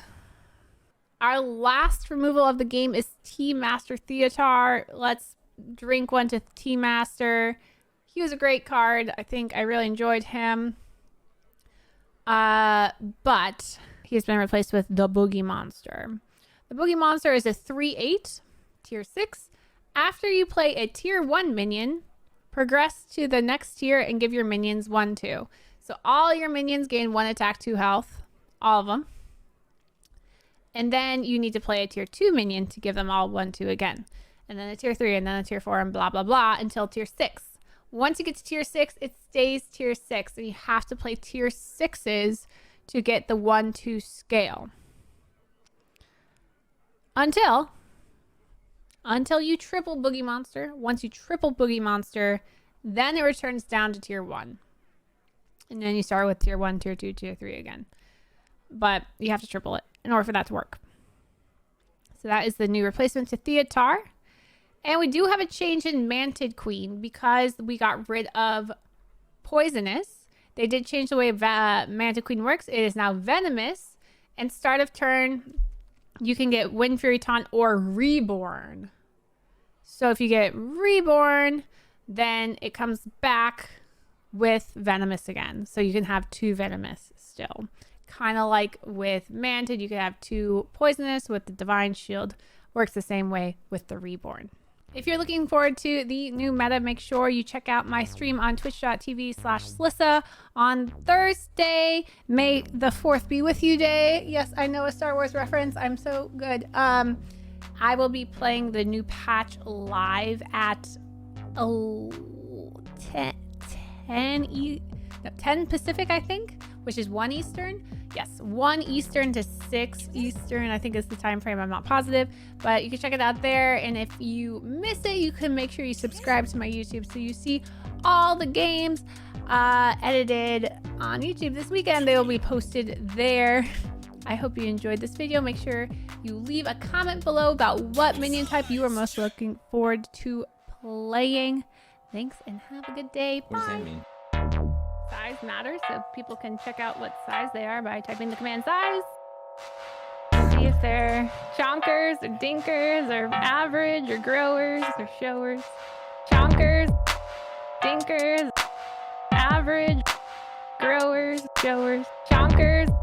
Our last removal of the game is Tea Master Theotar. Let's drink one to Tea Master. He was a great card. I think I really enjoyed him. But he has been replaced with the Boogie Monster. The Boogie Monster is a 3/8, tier 6. After you play a tier 1 minion, progress to the next tier and give your minions 1/2. So all your minions gain 1 attack, 2 health. All of them. And then you need to play a tier 2 minion to give them all 1/2 again. And then a tier 3, and then a tier 4, and blah, blah, blah, until tier 6. Once you get to tier 6, it stays tier 6. And you have to play tier 6s to get the 1/2 scale. Until you triple Boogie Monster. Once you triple Boogie Monster, then it returns down to tier 1. And then you start with tier 1, tier 2, tier 3 again. But you have to triple it in order for that to work. So that is the new replacement to Theotar. And we do have a change in Mantid Queen because we got rid of Poisonous. They did change the way Mantid Queen works. It is now Venomous. And start of turn, you can get Wind Fury Taunt or Reborn. So if you get Reborn, then it comes back with Venomous again. So you can have 2 Venomous still. Kind of like with Mantid, you could have 2 Poisonous with the Divine Shield. Works the same way with the Reborn. If you're looking forward to the new meta, make sure you check out my stream on twitch.tv/Slysssa on Thursday. May the 4th be with you day. Yes, I know a Star Wars reference. I'm so good. I will be playing the new patch live at 10 Pacific, I think, which is 1 Eastern. Yes, 1 Eastern to 6 Eastern, I think is the time frame. I'm not positive, but you can check it out there. And if you miss it, you can make sure you subscribe to my YouTube so you see all the games edited on YouTube this weekend. They will be posted there. I hope you enjoyed this video. Make sure you leave a comment below about what minion type you are most looking forward to playing. Thanks and have a good day. Bye. What does that mean? size matters, so people can check out what size they are by typing the command size. See if they're chonkers or dinkers or average or growers or showers. Chonkers, dinkers, average, growers, showers, chonkers.